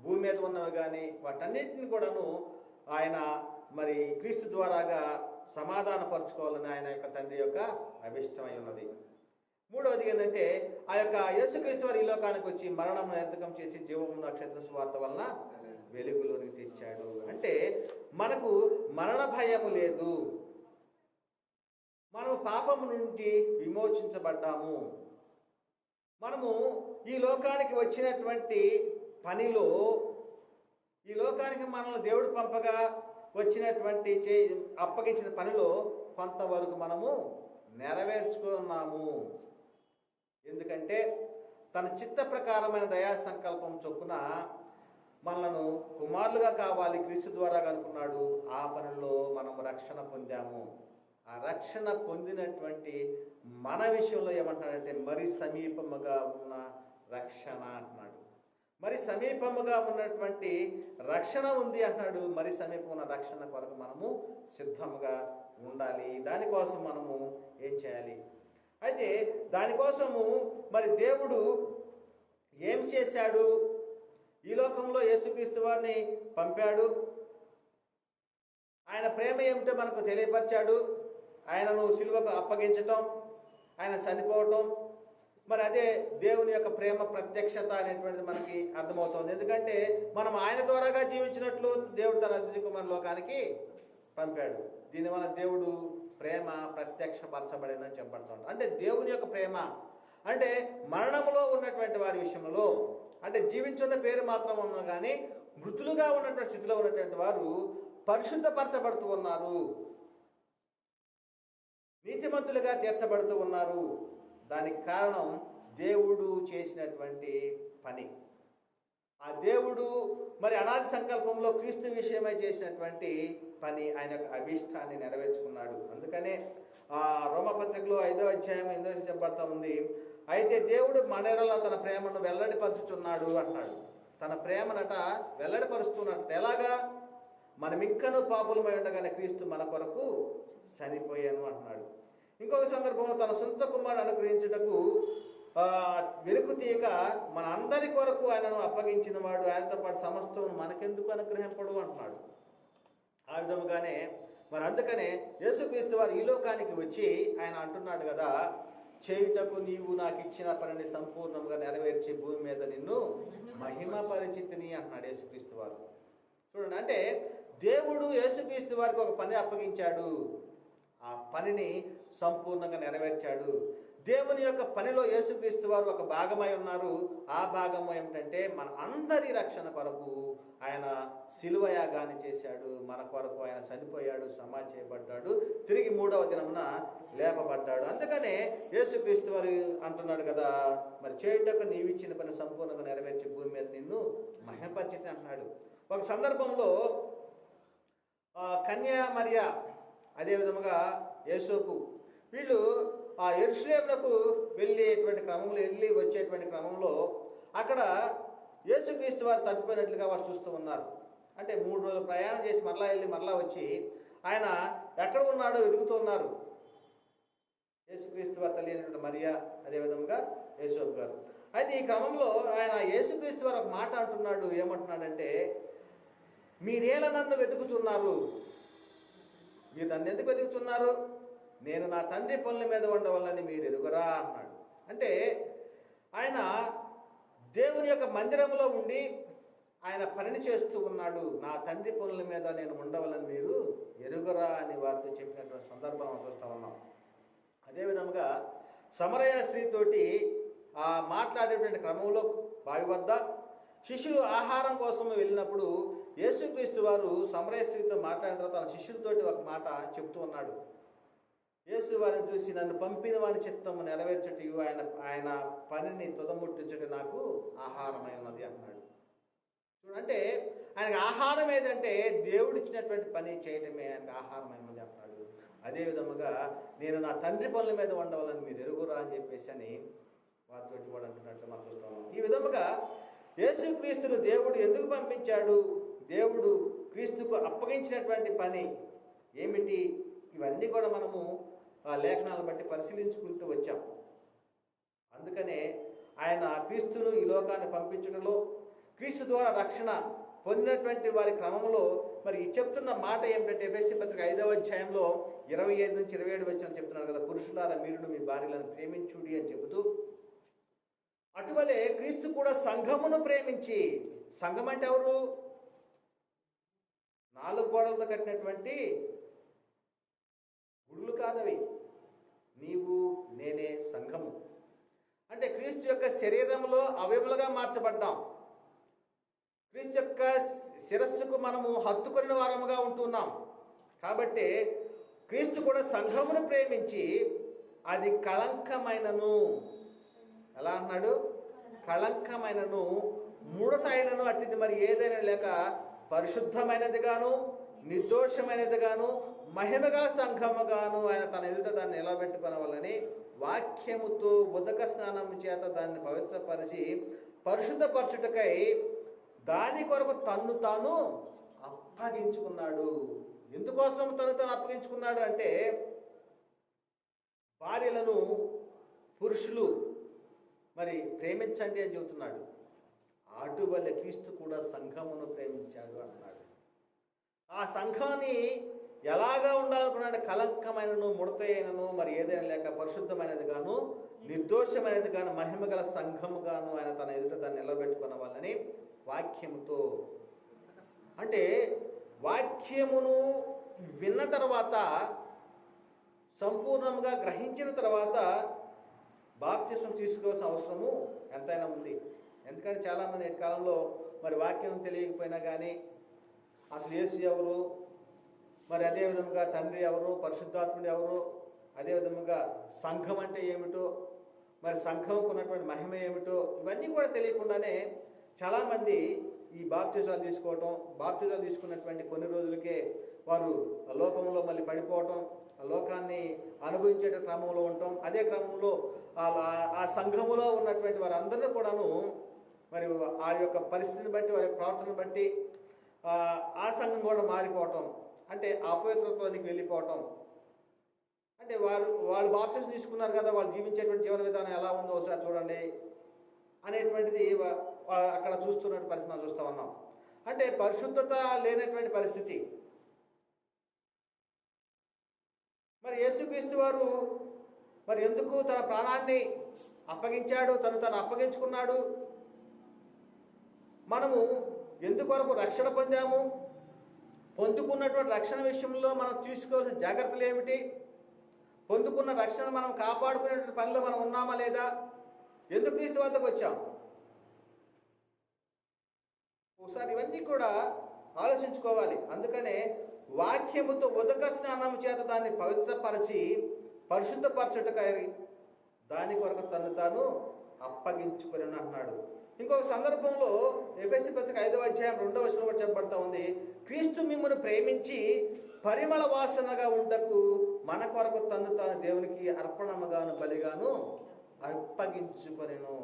భూమి మీద ఉన్నవి కానీ వాటన్నిటిని కూడాను ఆయన మరి క్రీస్తు ద్వారాగా సమాధానపరచుకోవాలని ఆయన యొక్క తండ్రి యొక్క అభిష్టమై ఉన్నది. మూడవది ఏంటంటే ఆ యొక్క యేసుక్రీస్తు వారు ఈ లోకానికి వచ్చి మరణం నిరర్ధకం చేసి జీవమును నక్షత్ర సువార్త వలన వెలుగులోనికి తెచ్చాడు. అంటే మనకు మరణ భయము లేదు. మనము పాపము నుండి విమోచించబడ్డాము. మనము ఈ లోకానికి వచ్చినటువంటి పనిలో, ఈ లోకానికి మనల్ని దేవుడు పంపగా వచ్చినటువంటి అప్పగించిన పనిలో కొంతవరకు మనము నెరవేర్చుకున్నాము. ఎందుకంటే తన చిత్త ప్రకారమైన దయా సంకల్పం చొప్పున మనలను కుమారులుగా కావాలి క్రీస్తు ద్వారా అనుకున్నాడు. ఆ పనిలో మనం రక్షణ పొందాము. ఆ రక్షణ పొందినటువంటి మన విషయంలో ఏమంటున్నాడంటే మరి సమీపముగా ఉన్న రక్షణ అంటున్నాడు. మరి సమీపముగా ఉన్నటువంటి రక్షణ ఉంది అంటున్నాడు. మరి సమీపం ఉన్న రక్షణ కొరకు మనము సిద్ధముగా ఉండాలి. దానికోసం మనము ఏం చేయాలి? అయితే దానికోసము మరి దేవుడు ఏం చేశాడు? ఈ లోకంలో యేసుక్రీస్తు వారిని పంపాడు. ఆయన ప్రేమ ఏమిటో మనకు తెలియపరిచాడు. ఆయనను సిలువకు అప్పగించటం, ఆయన చనిపోవటం, మరి అదే దేవుని యొక్క ప్రేమ ప్రత్యక్షత అనేటువంటిది మనకి అర్థమవుతుంది. ఎందుకంటే మనం ఆయన ద్వారాగా జీవించినట్లు దేవుడు తన అతిథి కుమారుని లోకానికి పంపాడు. దీనివల్ల దేవుడు ప్రేమ ప్రత్యక్షపరచబడిందని చెప్పబడుతుంది. అంటే దేవుని యొక్క ప్రేమ అంటే మరణములో ఉన్నటువంటి వారి విషయంలో, అంటే జీవించున్న పేరు మాత్రం ఉన్నా కానీ మృతులుగా ఉన్నటువంటి స్థితిలో ఉన్నటువంటి వారు పరిశుద్ధపరచబడుతూ ఉన్నారు, నీతిమంతులుగా తీర్చబడుతూ ఉన్నారు. దానికి కారణం దేవుడు చేసినటువంటి పని. ఆ దేవుడు మరి అనాది సంకల్పంలో క్రీస్తు విషయమై చేసినటువంటి పని, ఆయన యొక్క అభీష్టాన్ని నెరవేర్చుకున్నాడు. అందుకనే ఆ రోమపత్రికలో 5వ అధ్యాయం 8వ చెప్పబడతా ఉంది. అయితే దేవుడు మన ఎడల తన ప్రేమను వెల్లడిపరుచుచున్నాడు అంటున్నాడు. తన ప్రేమనట వెల్లడిపరుస్తున్నట్టు. ఎలాగా? మనమిక్కను పాపులమై ఉండగానే క్రీస్తు మన కొరకు చనిపోయాను అంటున్నాడు. ఇంకొక సందర్భంలో తన సొంత కుమారుడు అనుగ్రహించుటకు వెలుగు తీయక మన అందరి కొరకు ఆయనను అప్పగించిన వాడు, ఆయనతో పాటు సమస్తం మనకెందుకు అనుగ్రహింపడు అంటున్నాడు. ఆ విధముగానే మరి అందుకనే యేసుక్రీస్తు వారు ఈ లోకానికి వచ్చి ఆయన అంటున్నాడు కదా, చేయుటకు నీవు నాకు ఇచ్చిన పనిని సంపూర్ణంగా నెరవేర్చి భూమి మీద నిన్ను మహిమ పరిచితిని అంటున్నాడు యేసుక్రీస్తు వారు. చూడండి, అంటే దేవుడు యేసుక్రీస్తు వారికి ఒక పని అప్పగించాడు. ఆ పనిని సంపూర్ణంగా నెరవేర్చాడు. దేవుని యొక్క పనిలో యేసుక్రీస్తు వారు ఒక భాగమై ఉన్నారు. ఆ భాగం ఏమిటంటే మన అందరి రక్షణ కొరకు ఆయన శిలువ యాగాన్ని చేశాడు. మన కొరకు ఆయన చనిపోయాడు, సమాధి చేయబడ్డాడు, తిరిగి 3వ దినమున లేపబడ్డాడు. అందుకనే యేసుక్రీస్తు వారు అంటున్నాడు కదా, మరి చేయుటకు నీవిచ్చిన పని సంపూర్ణంగా నెరవేర్చి భూమి మీద నిన్ను మహిమపరిచి అంటున్నాడు. ఒక సందర్భంలో కన్యా మరియా, అదే విధముగా యేసోపు, వీళ్ళు ఆ యెరూషలేమునకు వెళ్ళి వచ్చేటువంటి క్రమంలో అక్కడ యేసుక్రీస్తు వారు తప్పిపోయినట్లుగా వారు చూస్తూ ఉన్నారు. అంటే 3 రోజులు ప్రయాణం చేసి మరలా వచ్చి ఆయన ఎక్కడ ఉన్నాడో వెతుకుతూ ఉన్నారు. యేసుక్రీస్తు వారు తల్లి అయినటువంటి మరియా, అదేవిధంగా యేసోపు గారు. అయితే ఈ క్రమంలో ఆయన యేసుక్రీస్తు వారు ఒక మాట అంటున్నాడు. ఏమంటున్నాడంటే, మీరేలా నన్ను వెతుకుతున్నారు? మీరు నన్ను ఎందుకు వెతుకుతున్నారు? నేను నా తండ్రి పనుల మీద ఉండవాలని మీరు ఎరుగరా అన్నాడు. అంటే ఆయన దేవుని యొక్క మందిరంలో ఉండి ఆయన పనిని చేస్తూ ఉన్నాడు. నా తండ్రి పనుల మీద నేను ఉండవాలని మీరు ఎరుగరా అని వారితో చెప్పినటువంటి సందర్భం చూస్తూ ఉన్నాం. అదేవిధంగా సమరయ స్త్రీతోటి మాట్లాడేటువంటి క్రమంలో బావి వద్ద శిష్యులు ఆహారం కోసం వెళ్ళినప్పుడు యేసుక్రీస్తు వారు సమరయ స్త్రీతో మాట్లాడిన తర్వాత తన శిష్యులతోటి ఒక మాట చెప్తూ ఉన్నాడు. యేసు వారిని చూసి, నన్ను పంపిన వారి చిత్తము నెరవేర్చటయు ఆయన పనిని తుదముట్టించట నాకు ఆహారమై ఉన్నది అన్నాడు. చూడంటే ఆయనకు ఆహారం ఏదంటే దేవుడు ఇచ్చినటువంటి పని చేయటమే ఆయనకు ఆహారమై ఉన్నది అన్నాడు. అదేవిధముగా నేను నా తండ్రి పనుల మీద ఉండవాలని మీరు ఎరుగురా అని చెప్పేసి అని వారితోటి కూడా అంటున్నట్లు మనం చూస్తాము. ఈ విధముగా యేసుక్రీస్తును దేవుడు ఎందుకు పంపించాడు, దేవుడు క్రీస్తుకు అప్పగించినటువంటి పని ఏమిటి, ఇవన్నీ కూడా మనము ఆ లేఖనాలను బట్టి పరిశీలించుకుంటూ వచ్చాం. అందుకనే ఆయన క్రీస్తును ఈ లోకాన్ని పంపించడంలో, క్రీస్తు ద్వారా రక్షణ పొందినటువంటి వారి క్రమంలో మరి చెప్తున్న మాట ఏమిటంటే, ఎఫెసీ పత్రిక 5వ అధ్యాయంలో 25 నుంచి 27 వచనం చెప్తున్నారు కదా, పురుషులారా మీరును మీ భార్యలను ప్రేమించుడి అని చెబుతూ, అటువలే క్రీస్తు కూడా సంఘమును ప్రేమించి, సంఘం అంటే ఎవరు? 4 గోడలతో కట్టినటువంటి గుళ్ళు కాదవి. నీవు నేనే సంఘము. అంటే క్రీస్తు యొక్క శరీరంలో అవయములుగా మార్చబడ్డాం. క్రీస్తు యొక్క శిరస్సుకు మనము హత్తుకుని వారముగా ఉంటున్నాం. కాబట్టి క్రీస్తు కూడా సంఘమును ప్రేమించి అది కళంకమైనను, ఎలా అన్నాడు? కళంకమైనను, ముడతైనను అట్టిది మరి ఏదైనా లేక పరిశుద్ధమైనదిగాను నిర్దోషమైనదిగాను మహిమగల సంఘముగాను ఆయన తన ఎదుట దాన్ని నిలబెట్టుకొనవలని వాక్యముతో ఉదక స్నానము చేత దాన్ని పవిత్రపరిచి పరిశుద్ధపరచుటకై దాని కొరకు తన్ను తాను అప్పగించుకున్నాడు. ఎందుకోసం తను అప్పగించుకున్నాడు అంటే, భార్యలను పురుషులు మరి ప్రేమించండి అని చెబుతున్నాడు. అటువలే క్రీస్తు కూడా సంఘమును ప్రేమించాడు అన్నాడు. ఆ సంఘాన్ని ఎలాగా ఉండాలనుకున్నాడు? కలంకమైనను ముడతైనను మరి ఏదైనా లేక పరిశుద్ధమైనది గాను నిర్దోషమైనది గాను మహిమగల సంఘము గాను ఆయన తన ఎదుట దాన్ని నిలబెట్టుకున్న వాళ్ళని వాక్యముతో, అంటే వాక్యమును విన్న తర్వాత సంపూర్ణంగా గ్రహించిన తర్వాత బాప్తిస్మం తీసుకోవాల్సిన అవసరము ఎంతైనా ఉంది. ఎందుకంటే చాలామంది నేటి కాలంలో మరి వాక్యం తెలియకపోయినా కానీ అసలు యేసు ఎవరు, మరి అదేవిధంగా తండ్రి ఎవరు, పరిశుద్ధాత్ముడు ఎవరు, అదేవిధంగా సంఘం అంటే ఏమిటో, మరి సంఘంకు ఉన్నటువంటి మహిమ ఏమిటో ఇవన్నీ కూడా తెలియకుండానే చాలామంది ఈ బాప్తిజాలు తీసుకోవటం, బాప్తిజాలు తీసుకున్నటువంటి కొన్ని రోజులకే వారు లోకంలో మళ్ళీ పడిపోవటం, ఆ లోకాన్ని అనుభవించే క్రమంలో ఉండటం, అదే క్రమంలో ఆ సంఘములో ఉన్నటువంటి వారందరినీ కూడాను మరి ఆ యొక్క పరిస్థితిని బట్టి వారి యొక్క ప్రవర్తనను బట్టి ఆ సంఘం కూడా మారిపోవటం, అంటే అపవిత్రత్వానికి వెళ్ళిపోవటం. అంటే వాళ్ళు బాప్తిజం తీసుకున్నారు కదా, వాళ్ళు జీవించేటువంటి జీవన విధానం ఎలా ఉందో ఒకసారి చూడండి అనేటువంటిది అక్కడ చూస్తున్నటువంటి పరిస్థితి మనం చూస్తూ ఉన్నాం. అంటే పరిశుద్ధత లేనటువంటి పరిస్థితి. మరి యేసుక్రీస్తు వారు మరి ఎందుకు తన ప్రాణాన్ని అప్పగించాడు, తను అప్పగించుకున్నాడు? మనము ఎందుకొరకు రక్షణ పొందాము, పొందుకున్నటువంటి రక్షణ విషయంలో మనం తీసుకోవాల్సిన జాగ్రత్తలు ఏమిటి, పొందుకున్న రక్షణ మనం కాపాడుకునేటువంటి పనిలో మనం ఉన్నామా లేదా? ఎందుకు క్రీస్తు వద్దకు వచ్చాం? ఒకసారి ఇవన్నీ కూడా ఆలోచించుకోవాలి. అందుకనే వాక్యముతో ఉదక స్నానం చేత దాన్ని పవిత్రపరిచి పరిశుద్ధపరచుటకై దాని కొరకు తను తాను అప్పగించుకొని అంటున్నాడు. ఇంకొక సందర్భంలో ఎఫెసీ పత్రిక 5వ అధ్యాయం 2వ వచనం కూడా చెప్పబడతా ఉంది, క్రీస్తు మిమ్మును ప్రేమించి పరిమళ వాసనగా ఉండకు మన కొరకు తను తాను దేవునికి అర్పణముగాను బలిగాను అర్పగించుకొనెను.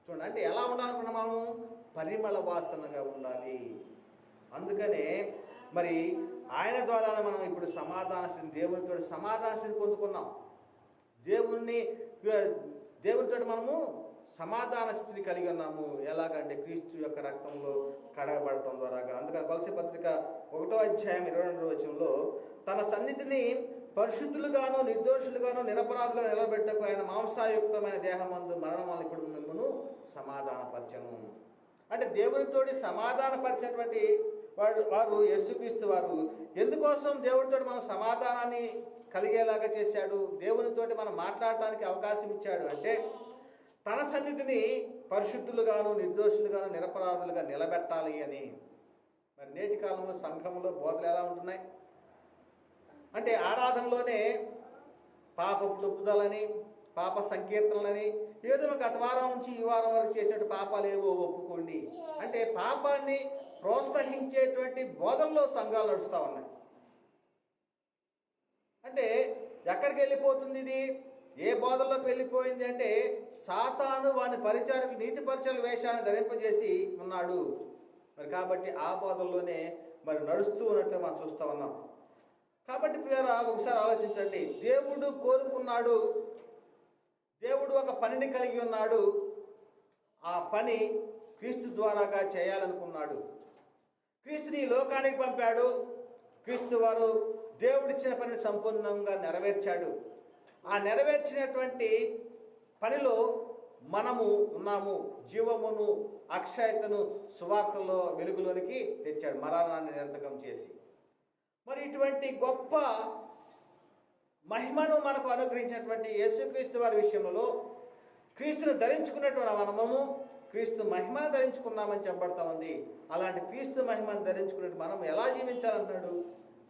చూడండి, అంటే ఎలా ఉండాలనుకున్నాము? పరిమళ వాసనగా ఉండాలి. అందుకనే మరి ఆయన ద్వారా మనం ఇప్పుడు సమాధాన స్థితి, దేవునితో సమాధాన స్థితి పొందుకున్నాం. దేవునితో మనము సమాధాన స్థితిని కలిగి ఉన్నాము. ఎలాగంటే క్రీస్తు యొక్క రక్తంలో కడగబడటం ద్వారా. అందుకని కొలసీ పత్రిక 1వ అధ్యాయం 22వ వచనంలో తన సన్నిధిని పరిశుద్ధులుగాను నిర్దోషులుగాను నిరపరాధులుగా నిలబెట్టకు ఆయన మాంసాయుక్తమైన దేహమందు మరణం వల్ల ఇప్పుడు మిమ్మల్ని సమాధానపరచను. అంటే దేవునితోటి సమాధానపరిచినటువంటి వారు యేసుక్రీస్తు వారు. ఎందుకోసం దేవుడితో మనం సమాధానాన్ని కలిగేలాగా చేశాడు, దేవునితోటి మనం మాట్లాడటానికి అవకాశం ఇచ్చాడు అంటే తన సన్నిధిని పరిశుద్ధులుగాను నిర్దోషులుగాను నిరపరాధులుగా నిలబెట్టాలి అని. మరి నేటి కాలంలో సంఘంలో బోధలు ఎలా ఉంటున్నాయి అంటే ఆరాధనలోనే పాపపు తప్పుదలని, పాప సంకీర్తనలని, ఏదో గత వారం నుంచి ఈ వారం వరకు చేసేటువంటి పాపాలు ఏవో ఒప్పుకోండి అంటే పాపాన్ని ప్రోత్సహించేటువంటి బోధనలో సంఘాలు నడుస్తూ ఉన్నాయి. అంటే ఎక్కడికి వెళ్ళిపోతుంది ఇది? ఏ బోధల్లోకి వెళ్ళిపోయింది అంటే సాతాను వాని పరిచారకులు నీతి పరిచయాల వేషాన్ని ధరింపజేసి ఉన్నాడు. మరి కాబట్టి ఆ బోధల్లోనే మరి నడుస్తూ ఉన్నట్లు మనం చూస్తూ ఉన్నాం. కాబట్టి ప్రియరా, ఒకసారి ఆలోచించండి. దేవుడు కోరుకున్నాడు, దేవుడు ఒక పనిని కలిగి ఉన్నాడు, ఆ పని క్రీస్తు ద్వారాగా చేయాలనుకున్నాడు. క్రీస్తుని లోకానికి పంపాడు. క్రీస్తు వారు దేవుడిచ్చిన పనిని సంపూర్ణంగా నెరవేర్చాడు. ఆ నెరవేర్చినటువంటి పనిలో మనము ఉన్నాము. జీవమును అక్షయతను సువార్తలో వెలుగులోనికి తెచ్చాడు, మరణాన్ని నిరర్ధకం చేసి. మరి ఇటువంటి గొప్ప మహిమను మనకు అనుగ్రహించినటువంటి యేసుక్రీస్తు వారి విషయంలో క్రీస్తును ధరించుకున్నటువంటి మనము క్రీస్తు మహిమను ధరించుకున్నామని చెప్పబడతా ఉంది. అలాంటి క్రీస్తు మహిమను ధరించుకున్నట్టు మనం ఎలా జీవించాలన్నాడు?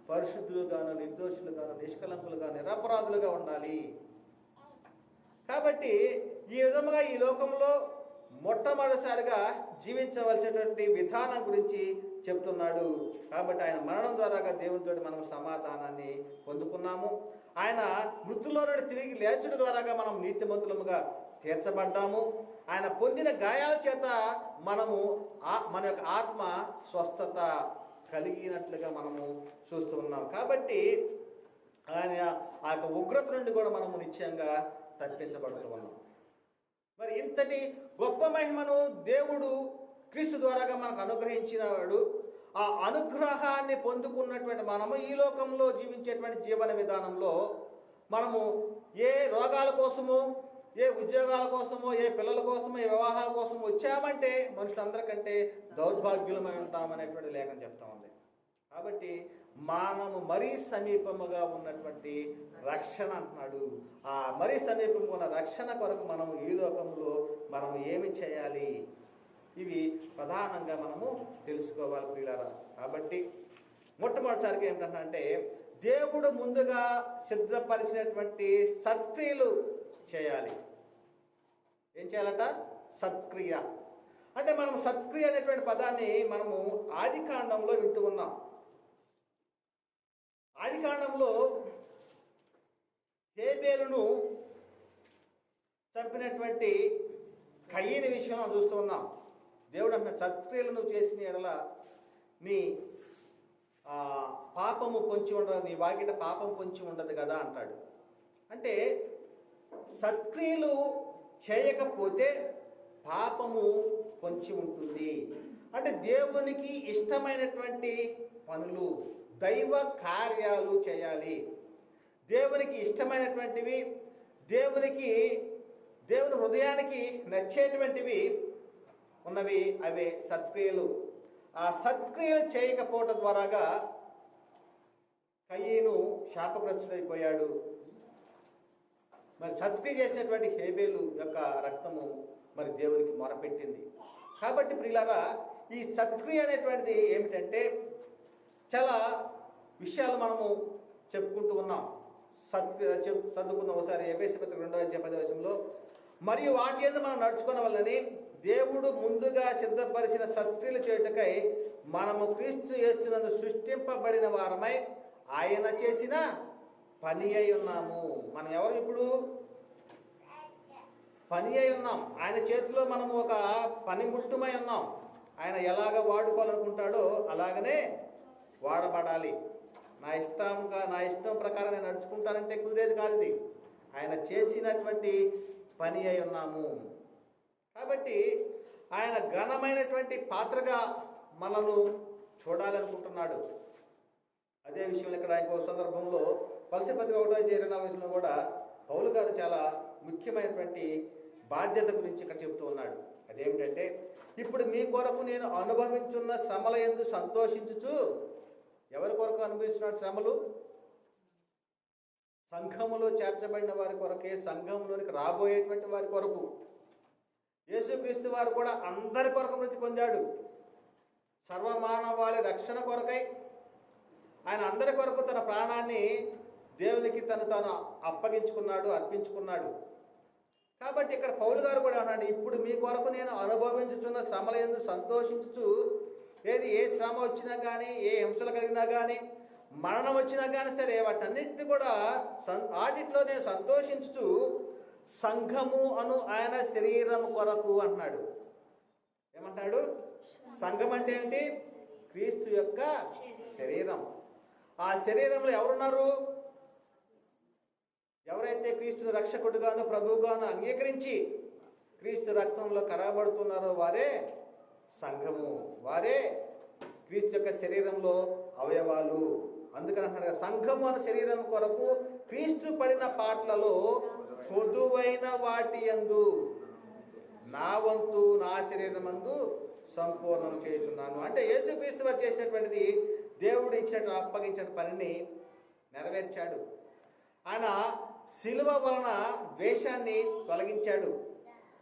పరిశుద్ధులుగాను నిర్దోషులుగాను నిష్కలంకులుగా నిరపరాధులుగా ఉండాలి. కాబట్టి ఈ విధముగా ఈ లోకంలో మొట్టమొదటిసారిగా జీవించవలసినటువంటి విధానం గురించి చెప్తున్నాడు. కాబట్టి ఆయన మరణం ద్వారాగా దేవునితో మనం సమాధానాన్ని పొందుకున్నాము. ఆయన మృతుల్లో నుండి తిరిగి లేచుట ద్వారాగా మనం నీతిమంతులముగా తీర్చబడ్డాము. ఆయన పొందిన గాయాల చేత మనము మన యొక్క ఆత్మ స్వస్థత కలిగినట్లుగా మనము చూస్తూ ఉన్నాం. కాబట్టి ఆయన ఆ యొక్క ఉగ్రత నుండి కూడా మనము నిశ్చయంగా తప్పించబడుతూ ఉన్నాం. మరి ఇంతటి గొప్ప మహిమను దేవుడు క్రీస్తు ద్వారాగా మనకు అనుగ్రహించినవాడు. ఆ అనుగ్రహాన్ని పొందుకున్నటువంటి మనము ఈ లోకంలో జీవించేటువంటి జీవన విధానంలో మనము ఏ రోగాల కోసమో, ఏ ఉద్యోగాల కోసమో, ఏ పిల్లల కోసమో, ఏ వివాహాల కోసమో వచ్చామంటే మనుషులందరికంటే దౌర్భాగ్యులమై ఉంటామనేటువంటి లేఖనం చెప్తా ఉంది. కాబట్టి మనము మరీ సమీపముగా ఉన్నటువంటి రక్షణ అంటున్నాడు. ఆ మరీ సమీపంగా ఉన్న రక్షణ కొరకు మనము ఈ లోకంలో మనము ఏమి చేయాలి? ఇవి ప్రధానంగా మనము తెలుసుకోవాలి ప్రియులారా. కాబట్టి మొట్టమొదటిసారిగా ఏమిటంటే దేవుడు ముందుగా సిద్ధపరిచినటువంటి సత్క్రియలు చేయాలి. ఏం చేయాలట? సత్క్రియ. అంటే మనం సత్క్రియ అనేటువంటి పదాన్ని మనము ఆదికాండంలో వింటూ ఉన్నాం. ఆదికాండంలో హేబేలును చంపినటువంటి కయీని విషయంలో చూస్తూ ఉన్నాం. దేవుడు అన్న సత్క్రియలు నువ్వు చేసిన ఎడల నీ పాపము పొంచి ఉండదు, నీ వాకిట పాపం పొంచి ఉండదు కదా అంటాడు. అంటే సత్క్రియలు చేయకపోతే పాపము పొంచి ఉంటుంది. అంటే దేవునికి ఇష్టమైనటువంటి పనులు, దైవ కార్యాలు చేయాలి. దేవునికి ఇష్టమైనటువంటివి, దేవుని హృదయానికి నచ్చేటువంటివి ఉన్నవి, అవే సత్క్రియలు. ఆ సత్క్రియలు చేయకపోవటం ద్వారాగా కయీను శాపగ్రస్తుడైపోయాడు. మరి సత్క్రియ చేసినటువంటి హేబేలు యొక్క రక్తము మరి దేవునికి మొరపెట్టింది. కాబట్టి ప్రియులారా, ఈ సత్క్రియ అనేటువంటిది ఏమిటంటే చాలా విషయాలు మనము చెప్పుకుంటూ ఉన్నాం. చదువుకున్న ఒకసారి ఎఫెసీ పత్రిక 2:10 మరియు వాటి యందు మనం నడుచుకున్న వల్లని దేవుడు ముందుగా సిద్ధపరిచిన సత్క్రియలు చేయుటకై మనము క్రీస్తు యేసునందు సృష్టింపబడిన వారమై ఆయన చేసిన పని అయి ఉన్నాము. మనం ఎవరు ఇప్పుడు పని అయి ఉన్నాం. ఆయన చేతిలో మనము ఒక పనిముట్టుమై ఉన్నాం. ఆయన ఎలాగ వాడుకోవాలనుకుంటాడో అలాగనే వాడబడాలి. నా ఇష్టం ప్రకారం నేను నడుచుకుంటానంటే కుదిరేది కాదు. ఇది ఆయన చేసినటువంటి పని అయి ఉన్నాము. కాబట్టి ఆయన ఘనమైనటువంటి పాత్రగా మనను చూడాలనుకుంటున్నాడు. అదే విషయంలో ఇక్కడ ఇంకో సందర్భంలో కొలస్సీ పత్రిక 1:24 కూడా పౌలు గారు చాలా ముఖ్యమైనటువంటి బాధ్యత గురించి ఇక్కడ చెబుతూ ఉన్నాడు. అదేమిటంటే, ఇప్పుడు మీ కొరకు నేను అనుభవించున్న శ్రమల యందు సంతోషించుచు. ఎవరి కొరకు అనుభవిస్తున్నాడు శ్రమలు? సంఘములో చేర్చబడిన వారి కొరకే, సంఘంలోనికి రాబోయేటువంటి వారి కొరకు. యేసుక్రీస్తు వారు కూడా అందరి కొరకు మృతి పొందాడు. సర్వమానవాళి రక్షణ కొరకై ఆయన అందరి కొరకు తన ప్రాణాన్ని దేవునికి తాను అప్పగించుకున్నాడు, అర్పించుకున్నాడు. కాబట్టి ఇక్కడ పౌలు గారు కూడా అన్నాడు, ఇప్పుడు మీ కొరకు నేను అనుభవించుచున్న శ్రమల యందు సంతోషించుచు. ఏ శ్రమ వచ్చినా కానీ, ఏ హింసలు కలిగినా కానీ, మరణం వచ్చినా కానీ సరే, వాటన్నిటిని కూడా వాటిలో నేను సంతోషించుచు సంఘము అను ఆయన శరీరం కొరకు అన్నాడు. ఏమంటాడు? సంఘం అంటే ఏంటి? క్రీస్తు యొక్క శరీరం. ఆ శరీరంలో ఎవరున్నారు? ఎవరైతే క్రీస్తును రక్షకుడుగాను ప్రభువుగాను అంగీకరించి క్రీస్తు రక్తంలో కడగబడుతున్నారో వారే సంఘము. వారే క్రీస్తు యొక్క శరీరంలో అవయవాలు. అందుకని అంటున్నాడు, సంఘము అనే శరీరం కొరకు క్రీస్తు పడిన పాటలలో కొదువైన వాటి యందు నా వంతు నా శరీరమందు సంపూర్ణం చేస్తున్నాను. అంటే యేసుక్రీస్తు వారు చేసినటువంటిది దేవుడు ఇచ్చినట్టు అప్పగించిన పనిని నెరవేర్చాడు. ఆయన శిలువ వలన ద్వేషాన్ని తొలగించాడు.